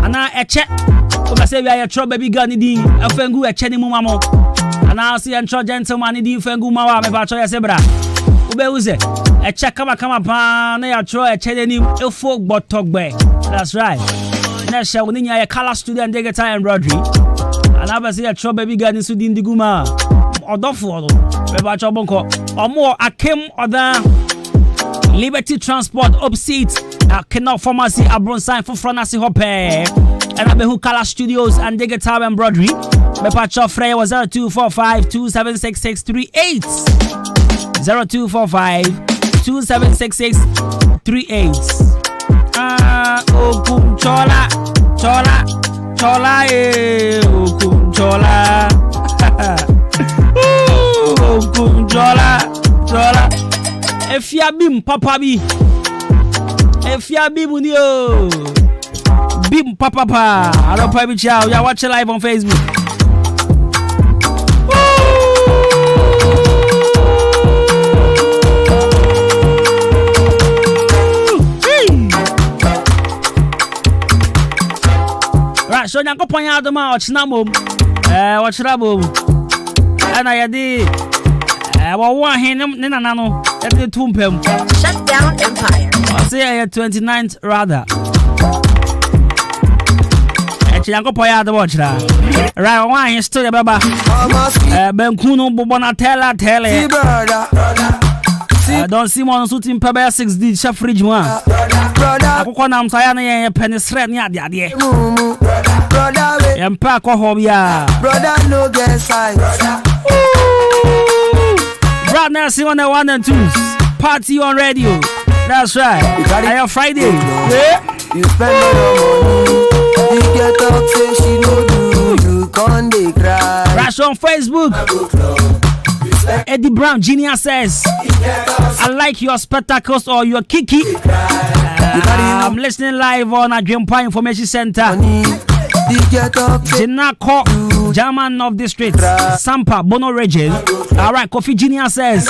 Speaker 16: And I check. Open say we are trouble baby gun. A fengu a chenny mumamo. And I see and gentleman in the fengu mawa. Me patrol yes, bra. Ubeuze a check come pa na ya tro a chedenim e folk botok be. That's right. Na sha woni nya Color Studio and Digital Embroidery. And I say a tro baby garden su din diguma. Odofo do. Be ba cho bonko. Omo akem oda Liberty Transport opposite Kenal Pharmacy Abronsign for Franasi Hope. And I be who Color Studios and Digital Embroidery. Me pa cho frey was 0245 276638. 0245-276638. Okum chola, okum chola. Okum chola. If ya bim papa bi. If ya bim unio. Bim papa pa. I don't pay me chow. Ya watch it live on Facebook. So nyanko ponya adoma ochina mom ochira bom ana yedi wo hin ne nana no yedi tumpem shut down empire I say 29th rather nyanko ponya adoma ochira right wo hin still baba benku no bobo na tele don't see one suiting pebe 6D chef fridge one. Akoko na msaya na ye penisre ni ade. Empa ko hobia.
Speaker 2: Brother no get size.
Speaker 16: Brad Nelson on the 1 and 2s. Party on radio. That's right. I Friday.
Speaker 2: Yeah. You spend all your money. You get talk say she no do. You can't dey cry.
Speaker 16: Rash on Facebook. Eddie Brown Jr. says, I like your spectacles or your kiki. I'm listening live on Adwuma Information Center. Jinako, German of District, Sampa, Bono region. Alright, Kofi Jr. says,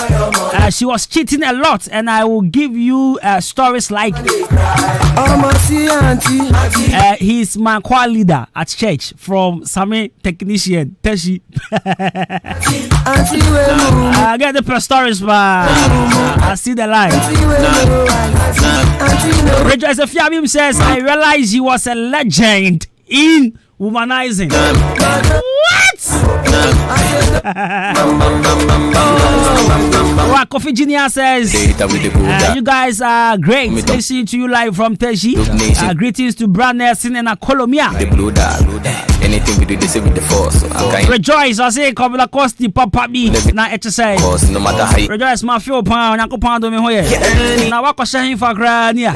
Speaker 16: she was cheating a lot, and I will give you stories like he's my choir leader at church from Sami Technician, Teshi. I get the per stories, but I see the line. Rejoice Fiabim says, I realized he was a legend in womanizing. What? Kofi Junior says, you guys are great. Listening to you live from Teshi. Greetings to Brad Nelson and Akolomia.
Speaker 8: Anything we do, they say with the force.
Speaker 16: Rejoice, I say, Kwabena Costy, Papa B. Na exercise.
Speaker 8: No matter how.
Speaker 16: Rejoice, my few pound, Uncle Pound, me hoye. Now, what was saying for Grania?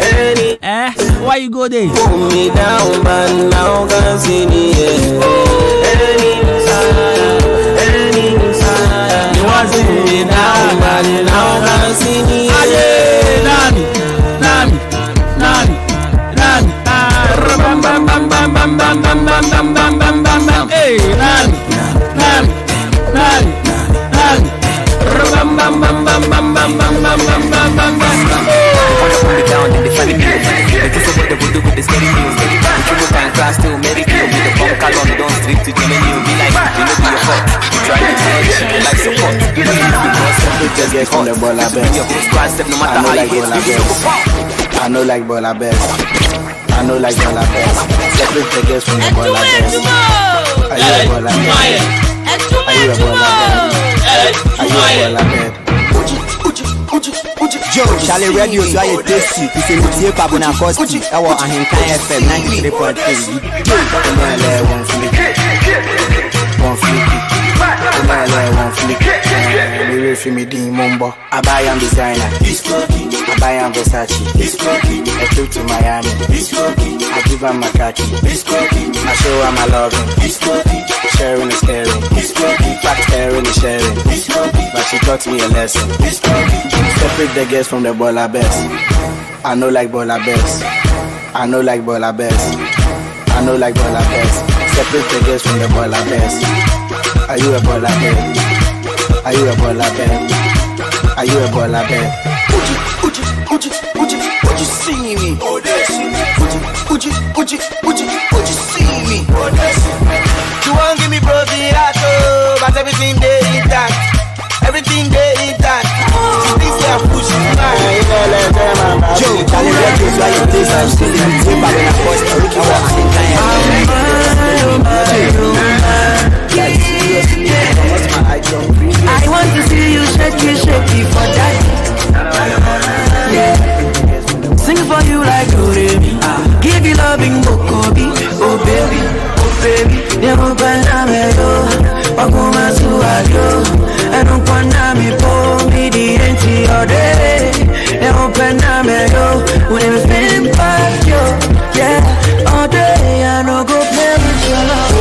Speaker 16: Why you go there?
Speaker 2: Put me down, man, now can see me. You want to see me down, man, now can see me.
Speaker 16: Nani. Hey, Nani.
Speaker 21: I know like Bola Best. I know like Bola Best. Separate the girls from the Bola Best. Are you a Bola Best? Are you a Bola Best? Are you a Bola Best?
Speaker 4: Joe, Charlie Radio, so I tasty. You say me Kwabena Costy. I want Ahenkan FM 93.3. One flick. We feel me the mumbo. I buy am designer. I buy am Versace. I flew to Miami. I give her my khaki. I show her my loving. Sharing is caring. In fact, caring is sharing. But she taught me a lesson. Separate the girls from the Bola Best. I know like Bola Best. I know like Bola Best. I know like Bola Best. Separate the girls from the Bola Best. Are you a Bola Best? Are you a Bola Best? Are you a Bola Best? Would you see me? Would you see me?
Speaker 2: You won't give me profiato, but everything they intact. Everything they intact. This year push
Speaker 4: Joe, Charlie Radio, so I taste. I'm still in the Kwabena Costy.
Speaker 2: I want to see you shake for that. Yeah. Sing for you like Oremi. Give you loving Mokobi. Oh baby. Never gonna me yo. Wakuma suayo. I don't wanna me po me the empty all day. Never gonna me yo. When I'm feeling bad yo. Yeah. All day I no go play with your love. Oh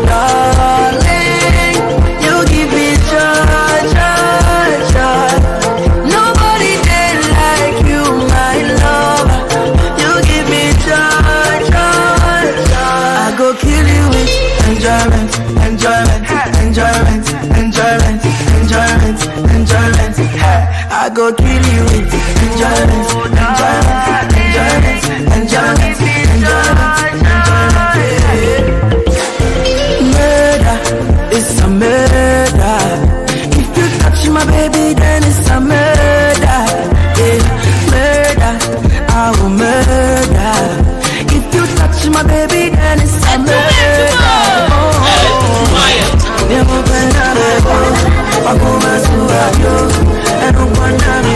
Speaker 2: darling, you give me joy. Nobody did like you, my love. You give me joy. I go kill you with enjoyment. I go kill you with enjoyment. Murder, it's a murder. If you touch my baby, then it's a murder. Yeah, murder, I will murder. If you touch my baby, then it's a murder. Never gonna be I don't wanna be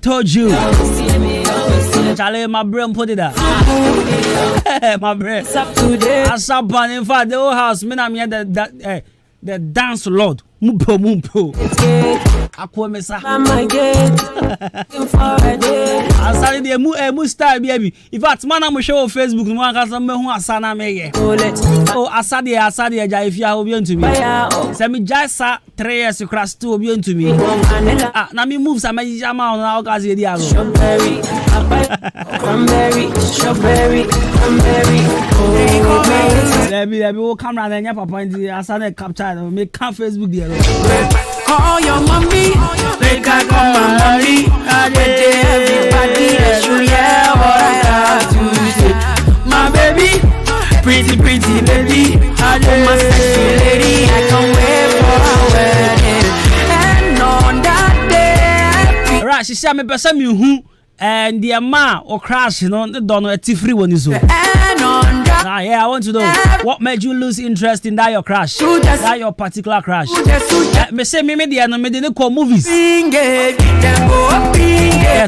Speaker 16: told you. Charlie, my brain put it up. My brain. Asapan, in fact, the whole house, me na me the dance lord. Mumpo. Akwa mesa. Asali de mu style baby. In fact, man am show on Facebook, no aka some me hu asana me ye. Oh, asade ja if you obi onto me. Say me jaisa 3 years crash to obi onto me. Ah, na me moves am jama on na okazi di ago. Strawberry. Baby, we camera na nya papa ndi asana capture me can Facebook there.
Speaker 20: Call your mommy, make her call my mommy. Everybody that you hear what I have to say. My baby, pretty baby, my sexy lady, I can't wait for our wedding. And on that day,
Speaker 16: right, she said me person me who and the man or crash, you know, the donor at free one is so. Yeah, I want to know what made you lose interest in that your crash, that your particular crash. Me say me the no me didn't call movies. Yes,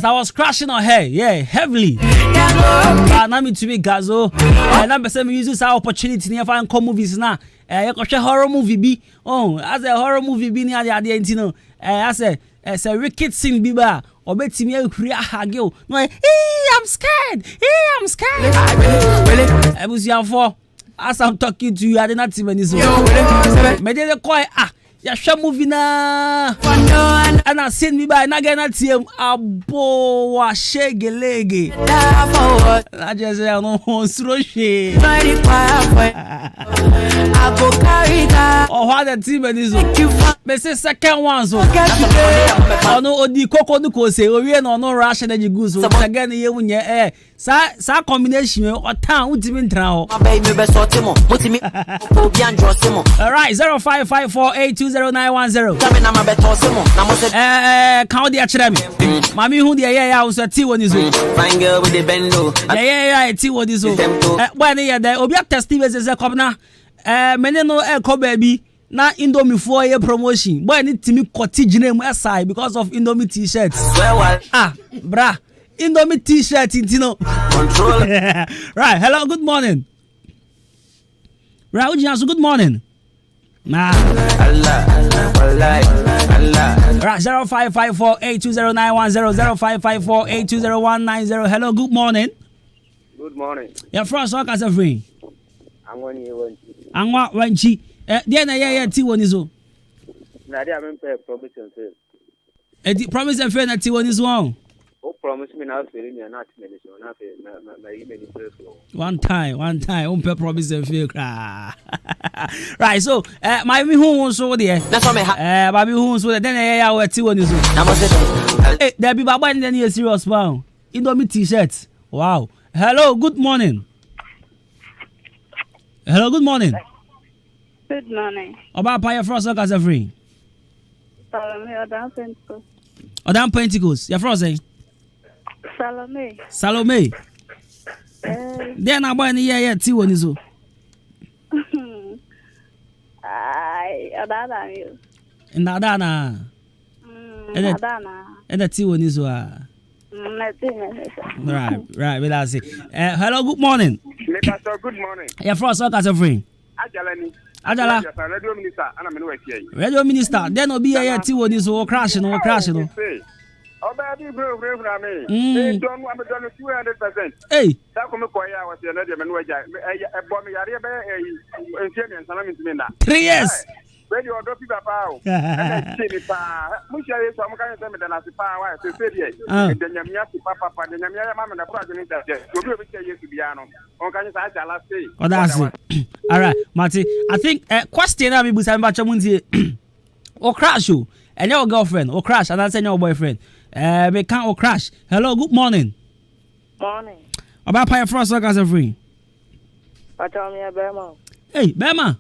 Speaker 16: I was crashing on her, yeah, heavily. Now me to me gazo, and I say me use this opportunity near find call movies now. You can share horror movie be. Oh, as a horror movie be near the idea, I say it's a wicked scene be bar. Or bet me create hagel. No, I'm scared. I'm scared. I was young for as I'm talking to you. I did not see many so. Me dey call ya show movie na. And I send me by na get na team abo wa shegelege. I just say no sroche. Oh, what the team is me say second one so. Oh no, odi koko no ko say owie no rush na jigu so. Again ye munye sa combination o tan utimi ntra ho. All right, 0554820910. Count the achira me. Mami hu the yeah so ti woni so.
Speaker 20: Fine girl with the bendo.
Speaker 16: Yeah ti woni so. When ye there obi test we say Kwabena mene no ko baby na Indomie for a promotion. Boy need to me koti gine mu aside because of Indomie t-shirts. Bra. Indomie t-shirt intino. Control. Right. Hello, good morning. Right, good morning. Nah. Allah. Right, 0554820910 0554820190. Hello, good morning.
Speaker 10: Good morning.
Speaker 16: Yeah, first what can I free?
Speaker 10: I'm going to
Speaker 16: Anwa wanchi. Dia na yeah ti woni so.
Speaker 10: Na dia me pay promise and fail.
Speaker 16: Promise and fail na ti woni so on.
Speaker 10: O promise me na fail me na ti me so na fail na me place.
Speaker 16: One time on pay promise and fail kra. Right, so my me who so there.
Speaker 20: That's what me
Speaker 16: baby who so there then yeah we ti woni so.
Speaker 20: Na mo say
Speaker 16: there be baba then you serious man. Indomie t-shirt. Wow. Hello, good morning. Hello, good morning.
Speaker 12: Good morning.
Speaker 16: About Paya Frost or free?
Speaker 12: Salome, Odam Pentecost.
Speaker 16: Odam Pentecost. Your Frost, eh? Salome. Then I buy any yeah, tea one is so.
Speaker 12: Adana.
Speaker 16: In Adana. And the tea one is right, we'll see. Hello, good morning.
Speaker 10: Good morning.
Speaker 16: Your Frost or free? Ajala.
Speaker 10: Radio Minister, and I'm in here.
Speaker 16: Radio Minister, then will be a tea one is all crashing.
Speaker 10: Oh, baby, bro, don't want to done 200%.
Speaker 16: Hey,
Speaker 10: that come quiet. I was the other man. I bought me a
Speaker 16: 3 years.
Speaker 10: When you are dropping the power, Musha is some kind of time than as a power to say, then Yamiaki Papa, and Yamia Mamma, the president, will be to be on. On can you say, I'll say?
Speaker 16: Oh, that's it. All right, Marty. I think question I mean, Busamundi or crash you and your girlfriend or crash, and I say your boyfriend. We can't or crash. Hello, good morning.
Speaker 12: Morning.
Speaker 16: About Paya Frost or free?
Speaker 12: I tell me a Bema.
Speaker 16: Hey, Bema.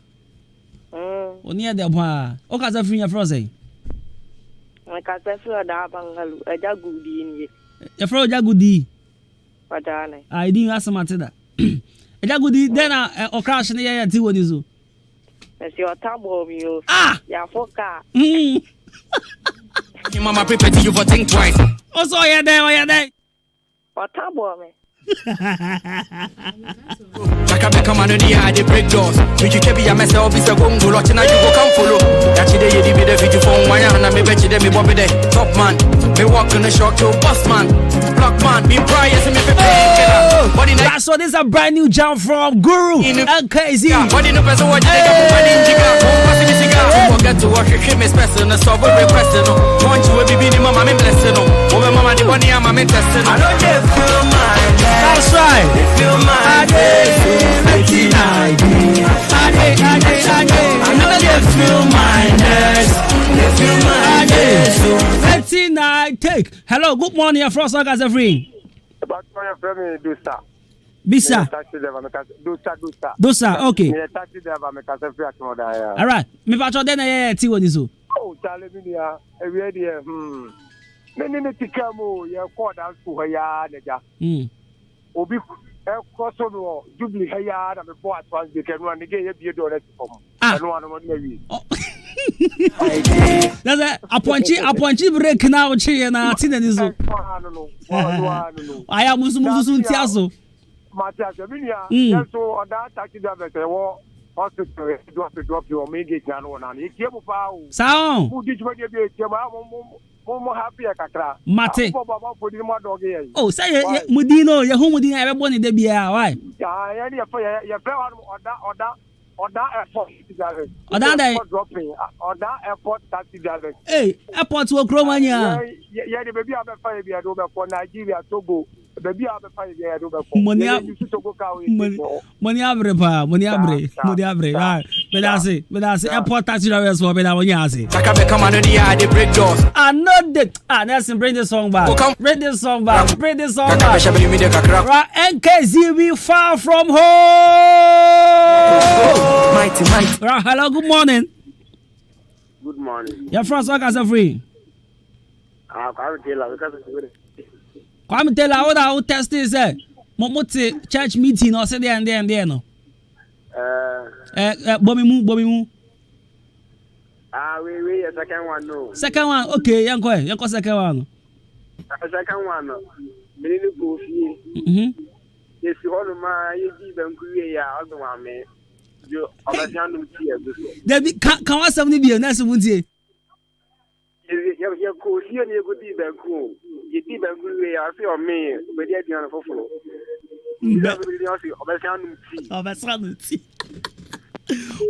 Speaker 16: Near the bar. O casa free frozen.
Speaker 12: I can't say for that bangaloo, a jagudi in ye.
Speaker 16: A fro jagudi.
Speaker 12: But
Speaker 16: I didn't ask my tada. A jagudi then or crash in the air to what is you.
Speaker 12: That's your taboo of you. Yeah, for car.
Speaker 8: your mama prepare you for think twice.
Speaker 16: Also, oh yeah, there.
Speaker 12: What about me?
Speaker 8: Chaka become an idea, they break doors. Which you can be a mess of this a go watching you go come follow. That you day you be the video phone one and I may bet you them me bobby day. Top man, me walk on the shock to boss man. Block man, me priors and me prepare.
Speaker 16: That's what is a brand new jam from Guru and KZ.
Speaker 8: What in the person what you take up in Jiga? Forget to watch your shame special and solve a request. Want you will be mama me blessing. Over mama the one I'm a testing. I don't get feel my
Speaker 16: that's right.
Speaker 8: Feel my
Speaker 16: take. Hello, good morning, your first guys every.
Speaker 10: About my friend Dusa.
Speaker 16: Bisa. Dusa, okay. All right. Me pacho den ti woni so.
Speaker 10: Oh, tell me ya. Every day. Many tikamo ya call down to ya neja. Obi cross on Jubilee Haya and the boy at once they can run again. You do that for me. I don't want to
Speaker 16: that's a appointee break now. China, Tinanizo. I am Musumu Tiazo.
Speaker 10: Matia, yes, so on that taxi driver, hospital, drop your mega channel and he came out.
Speaker 16: Sound.
Speaker 10: Who did you more happy at Kakra?
Speaker 16: Mate. Oh, say Mudino, your home Mudina, everybody there be why?
Speaker 10: Yeah, your or that airport dropping or that airport taxi driver.
Speaker 16: Hey, airport will grow on ya.
Speaker 10: Yeah, the baby have a fire for Nigeria, Togo. Baby have a fire
Speaker 16: money abre. But I say airport taxi drivers for better when you say.
Speaker 8: They break doors.
Speaker 16: I know that. Nelson, bring this song back. Bring this song back. Right, NKZB far from home.
Speaker 8: Mighty.
Speaker 16: Right, hello, good morning.
Speaker 10: Good morning.
Speaker 16: Your first work as a free. Kwame tell her what test is Momote church meeting or say there and there no. Bomimu.
Speaker 10: We second one no.
Speaker 16: Second one, okay, yanko second one.
Speaker 10: Second one no. Me ni go fie. Yes, all my yi banku ya odwa me. Yo obasianu tie aguso.
Speaker 16: There can was 70 bi na so muntie.
Speaker 10: Ya ko fie ni go di banku. You did a good way. I feel me, but yet you're on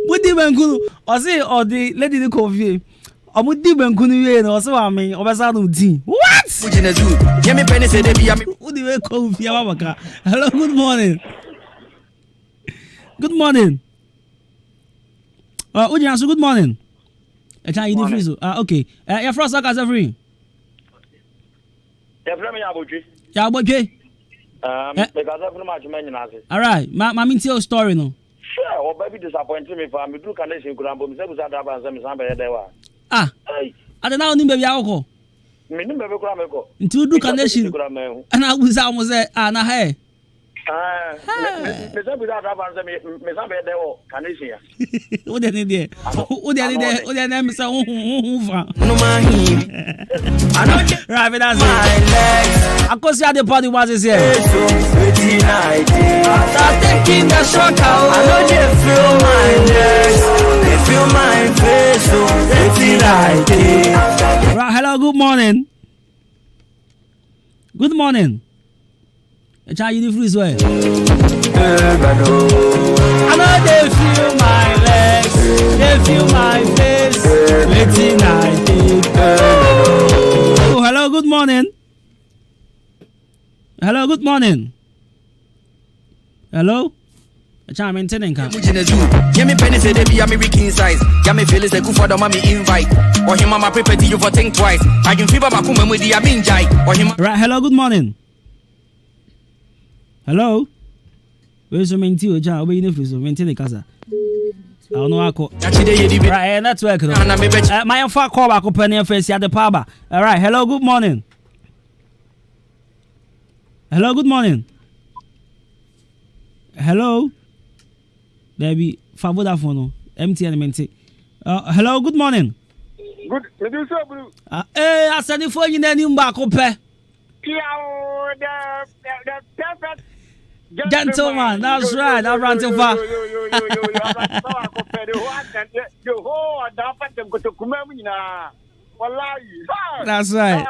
Speaker 16: What did Bankunu or say, or the lady the coffee? Or would the Bankunu or so I mean, or Basanu tea? What?
Speaker 8: Would you do? Yemi Penny said,
Speaker 16: Would you coffee? Hello, good morning. Good morning. Would you answer good morning? A Chinese freeze. Okay. Your first work as a free.
Speaker 10: Because I'm much money.
Speaker 16: All right, my tell story no.
Speaker 10: Sure, or baby disappointed me for me do condition could have been said
Speaker 16: I don't know baby alcohol. Into do condition and I was almost there and I had. What did they name is right, that's it. Of course, you had the party was here.
Speaker 8: After taking the shot out, I know they feel my legs, they feel my face, so they feel like it.
Speaker 16: Right, hello, good morning. Good morning. A child you freeze way. I know they feel my legs, they feel my face, waiting I did. Oh, hello, good morning. Hello, good morning. Hello? A child maintaining camp.
Speaker 8: Yemi Penny said they be a American size. Yami feel is a good for the mommy invite. Or him mama prepare you for think twice. I can fever my kuma with the abinjai. Or him.
Speaker 16: Right, hello, good morning. Hello? Where's your main tea? John, where you freeze? Maintain the casa. I don't know. Right, network. My far call back open your face at the pub. All right, hello, good morning. Hello, good morning. Hello? There be Favoda phone. MTN maintain. Hello, good morning.
Speaker 10: Good. Me do so blue.
Speaker 16: I said if you need back up.
Speaker 10: The perfect
Speaker 16: gentleman. That's right. I ran too far. That's right.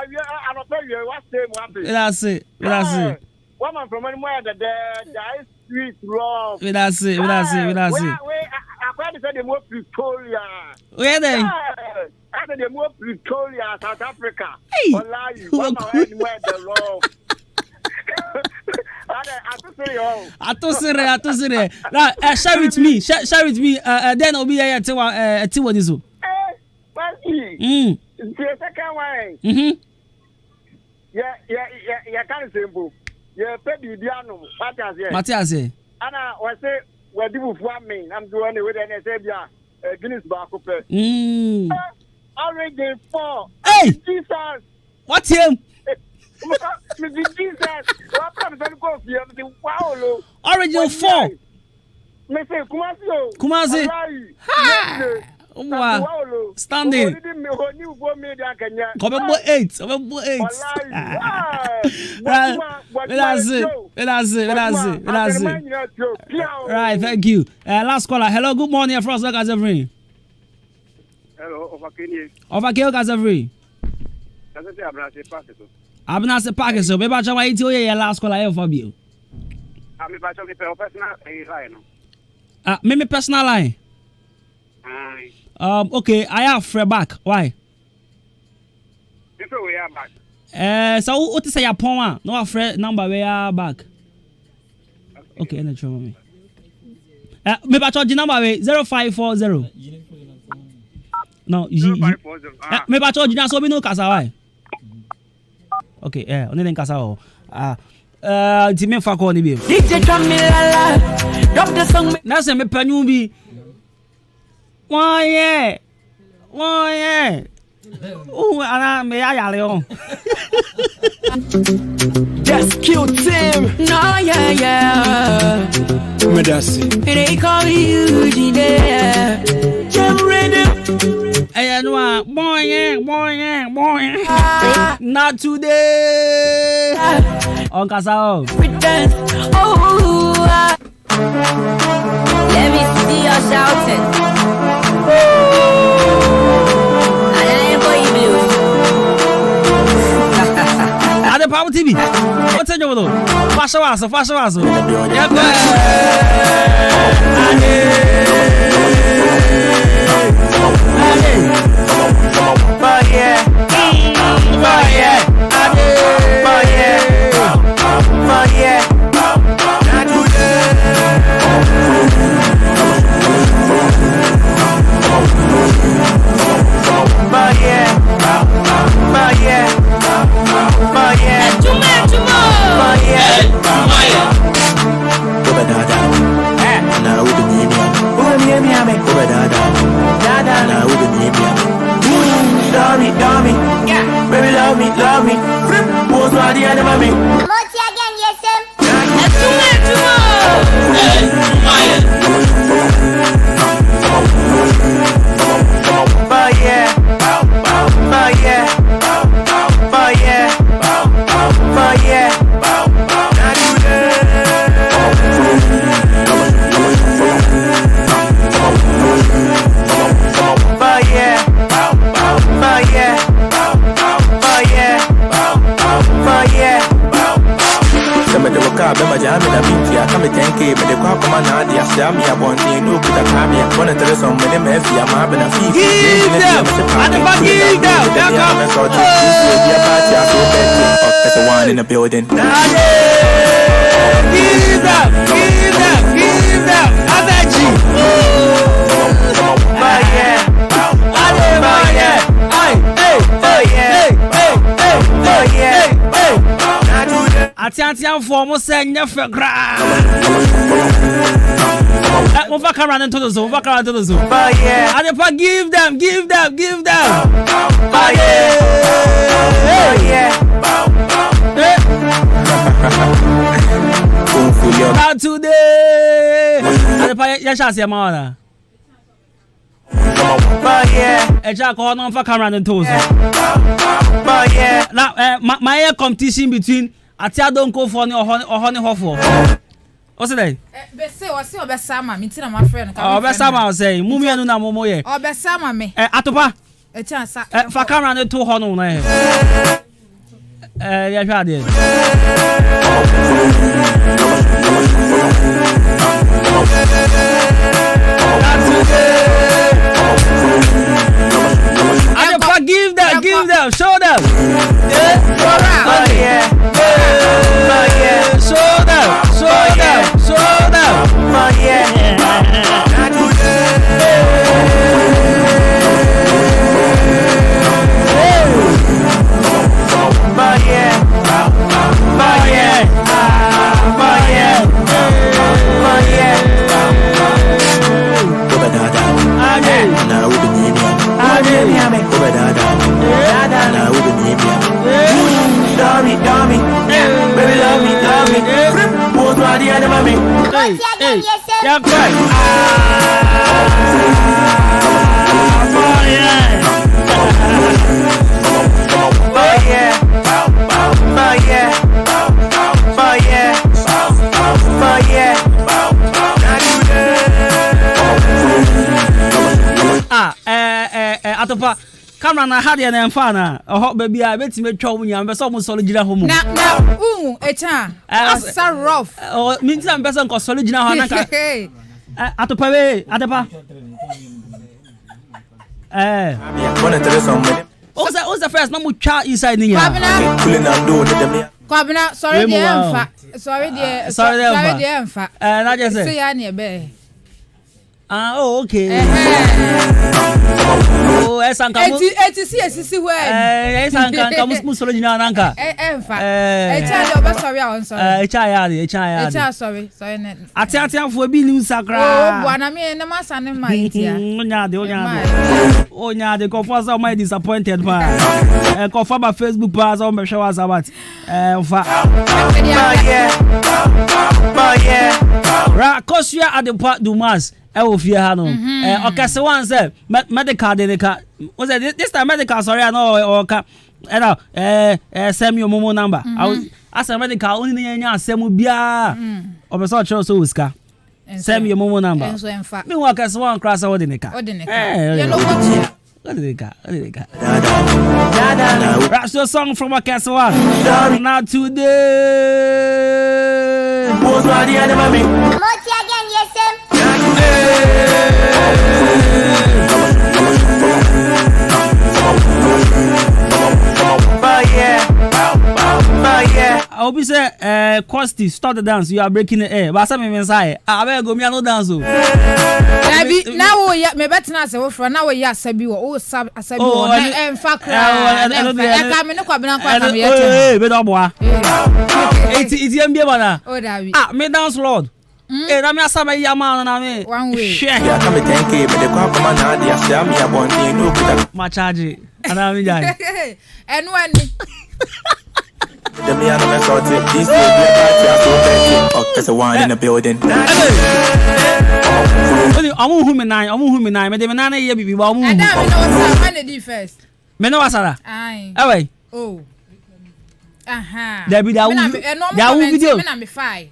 Speaker 16: That's it. That's it.
Speaker 10: One man from anywhere that is street love.
Speaker 16: That's it. That's it. That's it.
Speaker 10: I said the more Pretoria.
Speaker 16: Where then?
Speaker 10: I said the more Pretoria, South Africa.
Speaker 16: Hey.
Speaker 10: One man anywhere the love.
Speaker 16: I to say. Now, share with me. Share with me. Then I'll be here to what is it?
Speaker 10: The second one. Yeah, kind of simple. Yeah, Pedro Diano,
Speaker 16: Matthias.
Speaker 10: Anna was say, "Where do you want me? I'm doing it with an Sabia, Guinness Bar Cooper." Orange 4.
Speaker 16: Hey!
Speaker 10: Jesus!
Speaker 16: What's him?
Speaker 10: Jesus! What comes and goes here? Wow!
Speaker 16: Orange 4.
Speaker 10: Mr.
Speaker 16: Kumasi. Wow. Standing. Come on, 8. That's it. Right, thank you. Last caller. Hello, good morning. Frost, look at everything.
Speaker 10: Hello,
Speaker 16: Overkill, guys, every. I'm not a package, so maybe I'll wait till your last caller here for you.
Speaker 10: I'm about to personal line.
Speaker 16: Maybe personal line. Okay, I have Fred back. Why?
Speaker 10: We are back.
Speaker 16: So what is your phone? No Fred number we are back. Okay, any trouble me. Maybe I charge the number 0540. No, 0540. Maybe I charge you so we know kasa why. Okay, only then kasa oh. Timi fa ko ni bi. DJ Camilla, drop the song. Na se me panu bi. Why? Oh, ana me ya le
Speaker 6: Just cute him. No, yeah.
Speaker 1: Medasi.
Speaker 6: They call you Jide. Jam ready.
Speaker 16: Hey, no, boy. Not today. On Kasao.
Speaker 6: Pretend. Oh.
Speaker 9: Let me see you shouting.
Speaker 16: Ada Power TV. What's your name? Fasha waso.
Speaker 6: Love me. Who's my dear mommy?
Speaker 9: Multi again, yes, sir.
Speaker 6: Bema jami na binti ya kame tenke Mede kwa kuma na adi ya shami ya bonti No kuta kami ya kone tereso Mene mefi ya mabe na fifi Give them! Adepa give them! That's the one in the building Give them! Abeji!
Speaker 16: Atiantian for mo say nyefe gra. Move back around into the zone. Adepa give them. Not today. Adepa ya shasi amana. Echa ko no fa camera no to so. Now my competition between Atiadonko for ni ohoni hofo. What's that?
Speaker 13: Say obesama me tina my friend.
Speaker 16: Obesama say mumi anu na momo ye.
Speaker 13: Obesama me.
Speaker 16: Atopa.
Speaker 13: Echa sa.
Speaker 16: Fa camera no to ho no na he. Ya hwa de. Give them, show them. Show them. Atopa camera na hade na emfa na oho ba bia betime twa mu nyam be so mo solo gina ho mu
Speaker 13: na echa asa rough
Speaker 16: o minti am be so nko solo gina ho na ka atopa we adepa what's the first no mu twa inside ni ya
Speaker 13: Kwabena sorry the emfa
Speaker 16: na je say
Speaker 13: ya na ebe
Speaker 16: okay. Oh, esanka mu.
Speaker 13: Eti we.
Speaker 16: Esanka mu solo jina nanka.
Speaker 13: Emfa. Echa de oba sorry a on sorry.
Speaker 16: Echa
Speaker 13: sorry net.
Speaker 16: Atiatia fo bi ni sakra.
Speaker 13: Oh, bwana me na masa ne mai tia.
Speaker 16: Onya de ko for so my disappointed man. Ko for my Facebook page so me show about. Fa. Ra kosia Adwuma Dumas. Fie ha no okase wan say medical de ka was this time medical sorry no or ka send me your momo number as a medical only nya asem bia obeso cho so uska send me your momo number me wa kase wan cross what de ka
Speaker 13: you know what
Speaker 16: that's your song from a kase wan now today
Speaker 13: what's what the other mommy again yes
Speaker 16: I'll be say Costy start the dance you are breaking the air but some inside I beg go me no dance o
Speaker 13: now we me better na say we for now we asabi wo asabi wo na emfa kra e ka me no Kwabena kwa ka me yete
Speaker 16: be do boa iti embie bana me dance lord na me asaba yama na me
Speaker 13: one way
Speaker 6: ya ka me 10k me de kwa koma na dia sia me abonti no kuta
Speaker 16: ma charge ana me jai
Speaker 13: enu ani
Speaker 6: the me ana me sort it this day be party so plenty okay so one in the building
Speaker 16: oni amu hu me nine me de me nine ye bibi ba amu
Speaker 13: ada me no wasa man the first
Speaker 16: me no wasara
Speaker 13: ai
Speaker 16: away
Speaker 13: oh aha
Speaker 16: there be that video
Speaker 13: me na me fine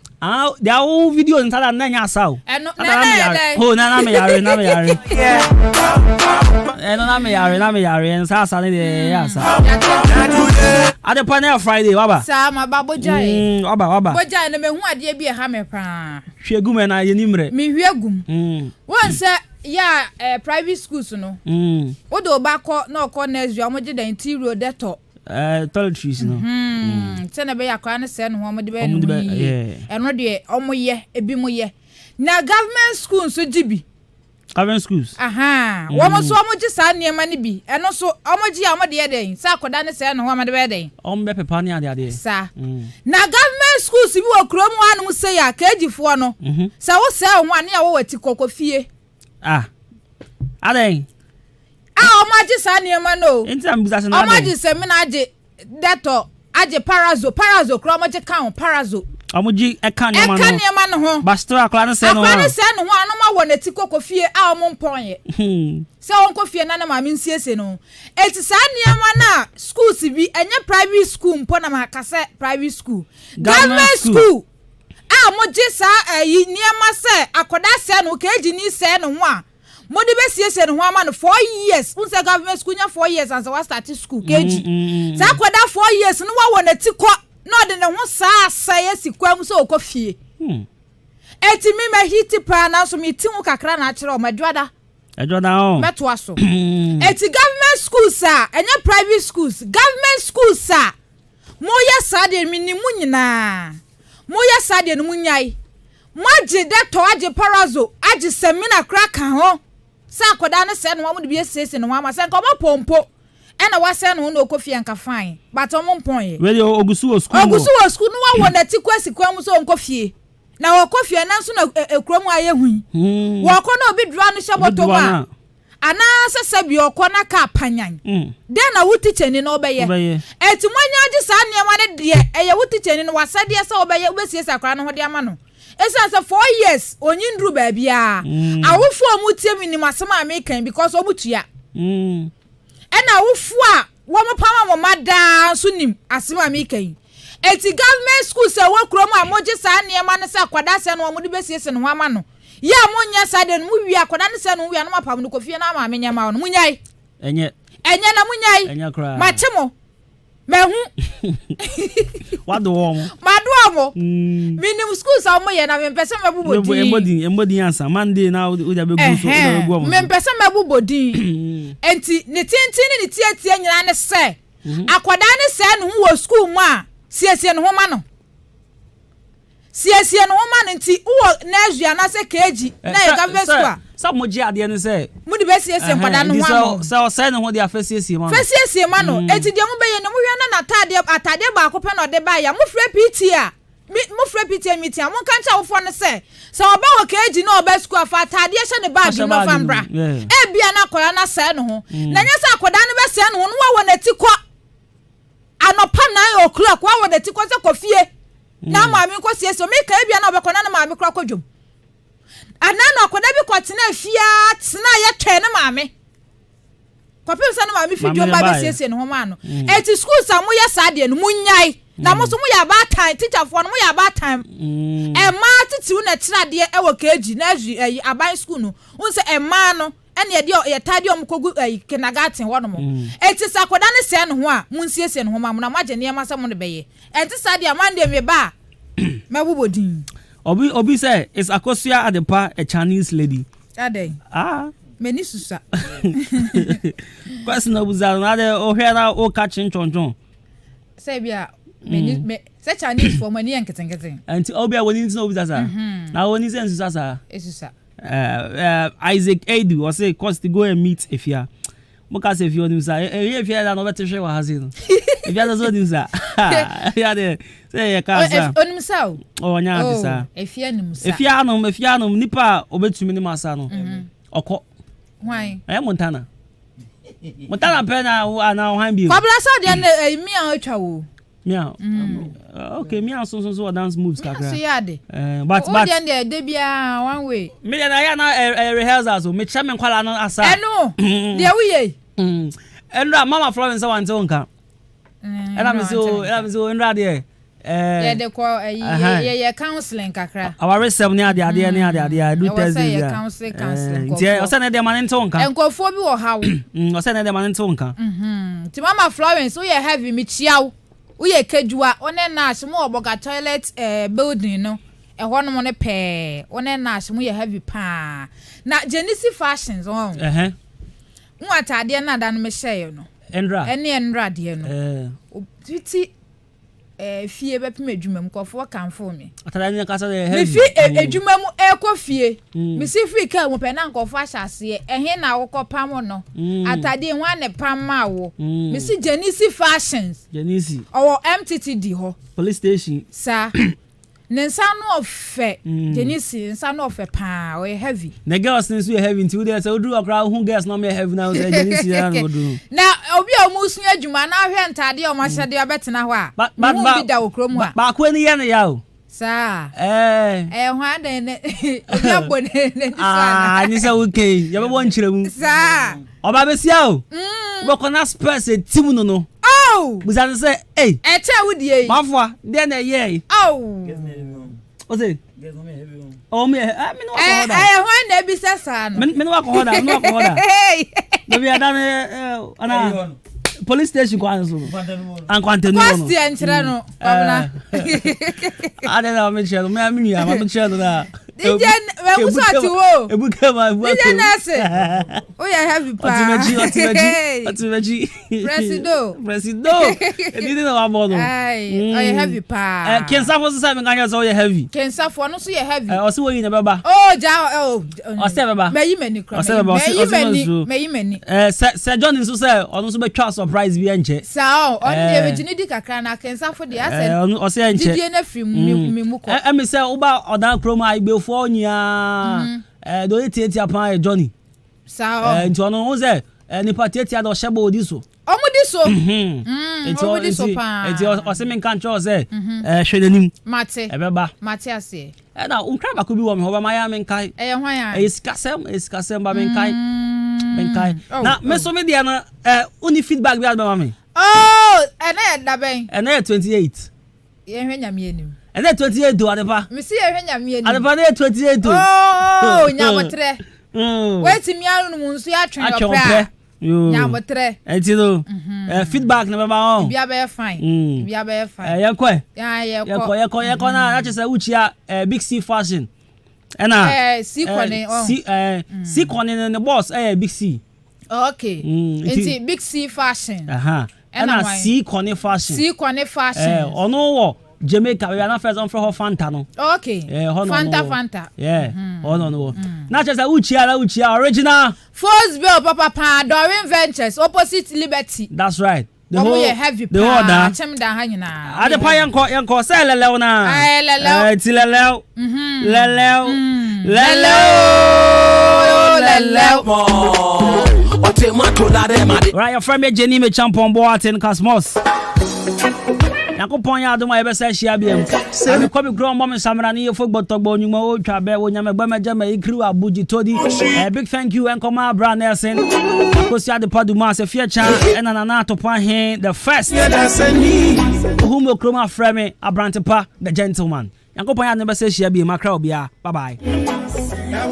Speaker 16: there are video inside na nya saw na me yare na me yare sa ne de ya sa ade panel Friday waba
Speaker 13: sa ma ba bojai
Speaker 16: waba
Speaker 13: bojai na me hu ade bi e ha me pa
Speaker 16: hwegum na ye nimre
Speaker 13: me hwegum won say ya private schools no wo do ba ko na ko nursery o mo je the interior deto
Speaker 16: toiletries no
Speaker 13: tena be yakwa ne se no mo de be no eno de omo ye ebi mo ye na government schools so jibi
Speaker 16: government schools
Speaker 13: wo mo so omo ji sa niema ne bi eno so omo ji amo de den sa akoda ne se no ho mo de be den
Speaker 16: omo be pepa ne ade
Speaker 13: sa na government schools bi wo krom anu mo se ya kagifo no sa wo se ho ane ya wo wati kokofie
Speaker 16: aden
Speaker 13: omaji sa niema no omaji se me na aje deto aje parazo kro omaji kan parazo
Speaker 16: Amuji eka nyama no.
Speaker 13: Eka nyama no ho.
Speaker 16: Bastra akla no se no.
Speaker 13: Akla no se no ho anoma wo neti kokofie a omo mponye. Se won kofie na ma me nsiese no. Eti sa nyama na schools bi enye private school mpo na makase private school. Government school. A mo je sa nyama se akoda se no keji ni se no ho a. Mo de be siese no ho ama no 4 years. Unse government school nya 4 years and so we start school keji. Sa akoda 4 years no wa neti ko no de ne ho saa saye sikwam so okofie. Eti mi ma hiti pa na so mi tin kakra na akere o madwada.
Speaker 16: Adwada o.
Speaker 13: Meto aso. Eti government schools enye private schools. Government schools mo ya sade mi ni mu nyina. Mo ya sade no munyai. Mo age de to age parazo, age semina kraka ho. Sa akoda ne se no mo de bi esese no ma se nko mo pompo. Ena wase no na okofie nka fine but omo mpon ye
Speaker 16: we ogusu o school
Speaker 13: no wa nati kwasi kwam so nkofie na okofie na so na ekrom aye hu wo ko na obi dra no hyeboto ma ana sesabi okọ na ka panyan de na wuti cheni na obeye eti mwanya agi sa niam ne de eye wuti cheni no wasade se obeye obesie sakra no ho de ama no esa se 4 years onyindru ba bia awofo omutie minimasem amekan because obutua ena wofu a wo mopama mo mada so nim asema mi kan eti government school se wo krom a moje sa niema ne sa kwada se no mo de besiese no ama no ya monya sa de no wi akwada ne se no wi no mapam no kofie na ma menya ma no munyai enye na munyai machemo mehu
Speaker 16: wado wo mo
Speaker 13: mado minim school sa mo ye na me pese mabubodi
Speaker 16: embodi ansa Monday na uja be gu so uja be gu mo
Speaker 13: me pese mabubodi enti ne tintin ne tietie nyina ne se akwada ne se no wo school mu a siesie no ho ma no siesie no ho ma no nti wo na azua na se keji na ye government school
Speaker 16: sa mo ji ade ne se
Speaker 13: mu de be siesie kwada no ho
Speaker 16: sa o se no ho de afesiesie ma no
Speaker 13: fesiesie ma no enti de mu be ye no mu hwa na atade ba ko pe no de ba ya mu frɛ PT a mo frɛ PT meeting mo kan cha wo fo ne se sa oba wo keji na oba school afa atade hye ne bag no fambra e bia na koya na se no ho na nya sa akoda ne be se no ho no wa na ti kwa anopa 9 o'clock wa na ti kwa se kofie na maami ko siesie me ka bia na obekona na maami kra kodwom anana akoda bi kwatena afia tena ye twe ne maami kwapem sa na maami fi dwom ba be siesie no ho ma no eti school sa mo ye sa de no munyai na mo so mo ya ba time teacher for no mo ya ba time e ma titi u na tira de e wo keji na aban school no unse e ma no ene ye de ye tade om kogu kindergarten wo no mo eti sa akoda ne se no ho a mo siesie no ho ma mo na mo agye ne ma sa mo ne beye enti sa de amande me ba mabubodin
Speaker 16: Obi say it's Akosia Adepa, a Chinese lady.
Speaker 13: Ade. Many susa.
Speaker 16: Question was another or here or catching chonchon.
Speaker 13: Say bia me such Chinese for money and getting.
Speaker 16: And Obia when it's no Zaza. Now when he's in Zaza.
Speaker 13: Susa.
Speaker 16: Isaac Adu or say cost to go and meet if you are. Because if you want to say, if you had another to show has it. If you had a zone, sir. Yeah, say a car
Speaker 13: on himself.
Speaker 16: Oh, yeah,
Speaker 13: if you
Speaker 16: know, Nipa, obey to minima sano. Or
Speaker 13: why?
Speaker 16: I am Montana. Montana Pena, who are now hanging.
Speaker 13: Pabla saw the meow chow.
Speaker 16: Meow. Okay, meow so dance moves.
Speaker 13: But
Speaker 16: they
Speaker 13: be one way.
Speaker 16: Me and I am a rehearsal, so me chairman call on us. I
Speaker 13: know. There we
Speaker 16: and Mama Florence, I want to come. And I'm so in radio.
Speaker 13: Yeah, they call counseling kakra.
Speaker 16: Our rest near the idea. I do tell you counseling. Yeah, I send them an tonka.
Speaker 13: And go for you or how?
Speaker 16: I send them an tonka.
Speaker 13: To Mama Florence, we are having me chiao. We are kejua on a nash more boga toilet building, no. And one on a pair, on a nash, we are heavy pa. Now, Genesis fashions on. What I dare not than Michelle, no.
Speaker 16: Endra.
Speaker 13: Any Endra, dear, no. Pretty. Fie be peme adwuma mu kofo kan for me
Speaker 16: atara ni kasa de
Speaker 13: me fi adwuma mu ekofie me si fi ka mu pe na nkofo ahyase ehe na awokọ pam no atade ho ane pam ma wo me si Genesi fashions
Speaker 16: Genesi
Speaker 13: owo MTTD ho
Speaker 16: police station
Speaker 13: sa nensa no ofe Genesi nensa no ofe pa o heavy
Speaker 16: na girls nenso heavy nti wo dey say oduru akra hu girls no me heavy na Genesi na no do
Speaker 13: na obi o mu sun adwuma na hwe ntade o ma hyede obetena ho a
Speaker 16: ba ko ni ye ne ya o
Speaker 13: Sa. Hwan de obi abone ne
Speaker 16: Ah, ni say okay. Ya be won chire mu.
Speaker 13: Sa.
Speaker 16: Oba be sia o. We kona spurs e team no.
Speaker 13: Oh.
Speaker 16: Busa say, "Hey,
Speaker 13: e che wudie.
Speaker 16: Mafua, dey na ye."
Speaker 13: Oh.
Speaker 16: O say, "Oh me, me no wa ko hoda."
Speaker 13: Hwan na bi sasa no.
Speaker 16: Me no wa ko hoda, no wa ko hoda. Baby adan ana police station kwa nso. An kwante no.
Speaker 13: Kwasti enchira no. Kwabena.
Speaker 16: Ade na me chelo, me ami ya, me chelo na.
Speaker 13: DJ we muso ati wo.
Speaker 16: Ebuka ma ebuka.
Speaker 13: DJ nase. Oh yeah, heavy pa.
Speaker 16: Otimeji. Presido. Edidi na wa mono.
Speaker 13: Ai, oh yeah, heavy pa.
Speaker 16: Kensa fo so me kanya so yeah heavy.
Speaker 13: Kensa fo no so yeah heavy.
Speaker 16: O se wo yi na beba.
Speaker 13: Oh, ja o
Speaker 16: se beba.
Speaker 13: Meyi mani kra. Meyi mani.
Speaker 16: Se John nso se ono so be twa surprise bi enche.
Speaker 13: Sa o de be jini di kakra na Kensa fo de ase.
Speaker 16: O se enche.
Speaker 13: DJ na free me mu ko.
Speaker 16: Me se uba odan kroma igbe fo nya do eti apan Johnny.
Speaker 13: Sa o.
Speaker 16: Nti ono ho se nipa tietia do shebo odi so.
Speaker 13: Omudi so. Omudi so pa.
Speaker 16: Eti o se men kan cho se hwenanim.
Speaker 13: Mate.
Speaker 16: Ebeba.
Speaker 13: Mate ase.
Speaker 16: Na unkra ba ko bi wo me ho ba ma ya men kai.
Speaker 13: Hwan ya?
Speaker 16: Esikasem ba men kai. Men kai. Na me so me dia na uni feedback bi adba me.
Speaker 13: Oh, ena da ben.
Speaker 16: Ena 28.
Speaker 13: Ye hwe nyame anim.
Speaker 16: Ena 28 do adepa.
Speaker 13: Me si ye hwe nyame anim.
Speaker 16: Adepa na 28 do.
Speaker 13: Oh, nyamotre. Wait mi anu mu nso ya twen opra. Nyamotre.
Speaker 16: Enti no. Feedback na ba on.
Speaker 13: Bia be fine. Bia be fine.
Speaker 16: Ye kwa.
Speaker 13: Ye
Speaker 16: kwa na ache se uchia Big C fashion. Ena
Speaker 13: C kwane on.
Speaker 16: C kwane ne boss Big C.
Speaker 13: Okay. Enti Big C fashion.
Speaker 16: Aha. Ena C kwane fashion.
Speaker 13: C kwane fashion.
Speaker 16: Ono wo Jamaica we na first on for her Fanta no.
Speaker 13: Okay. Fanta.
Speaker 16: Yeah. No. Na just uchia original.
Speaker 13: First Bell Papa Pa Doreen Ventures opposite Liberty.
Speaker 16: That's right.
Speaker 13: The whole heavy
Speaker 16: the order.
Speaker 13: Chem da hanyina.
Speaker 16: Ade pa yanko say lelew na.
Speaker 13: Ai lelew.
Speaker 16: Ti lelew. Lelew. Right, your friend me Jenny me champion boy at Cosmos. Yakopon ya Adwuma ye be say shia biem. Abi ko bi grow mom samra ni football togbo nyuma o twa be wo nyame gbama jama ikru abuji todi. Big thank you and come Brand Nelson. Kosi ade paduma se feature ena na atopa he the first. Who mo kroma frame Abrantepa the gentleman. Yakopon ya ne be say shia biem akra obia. Bye bye.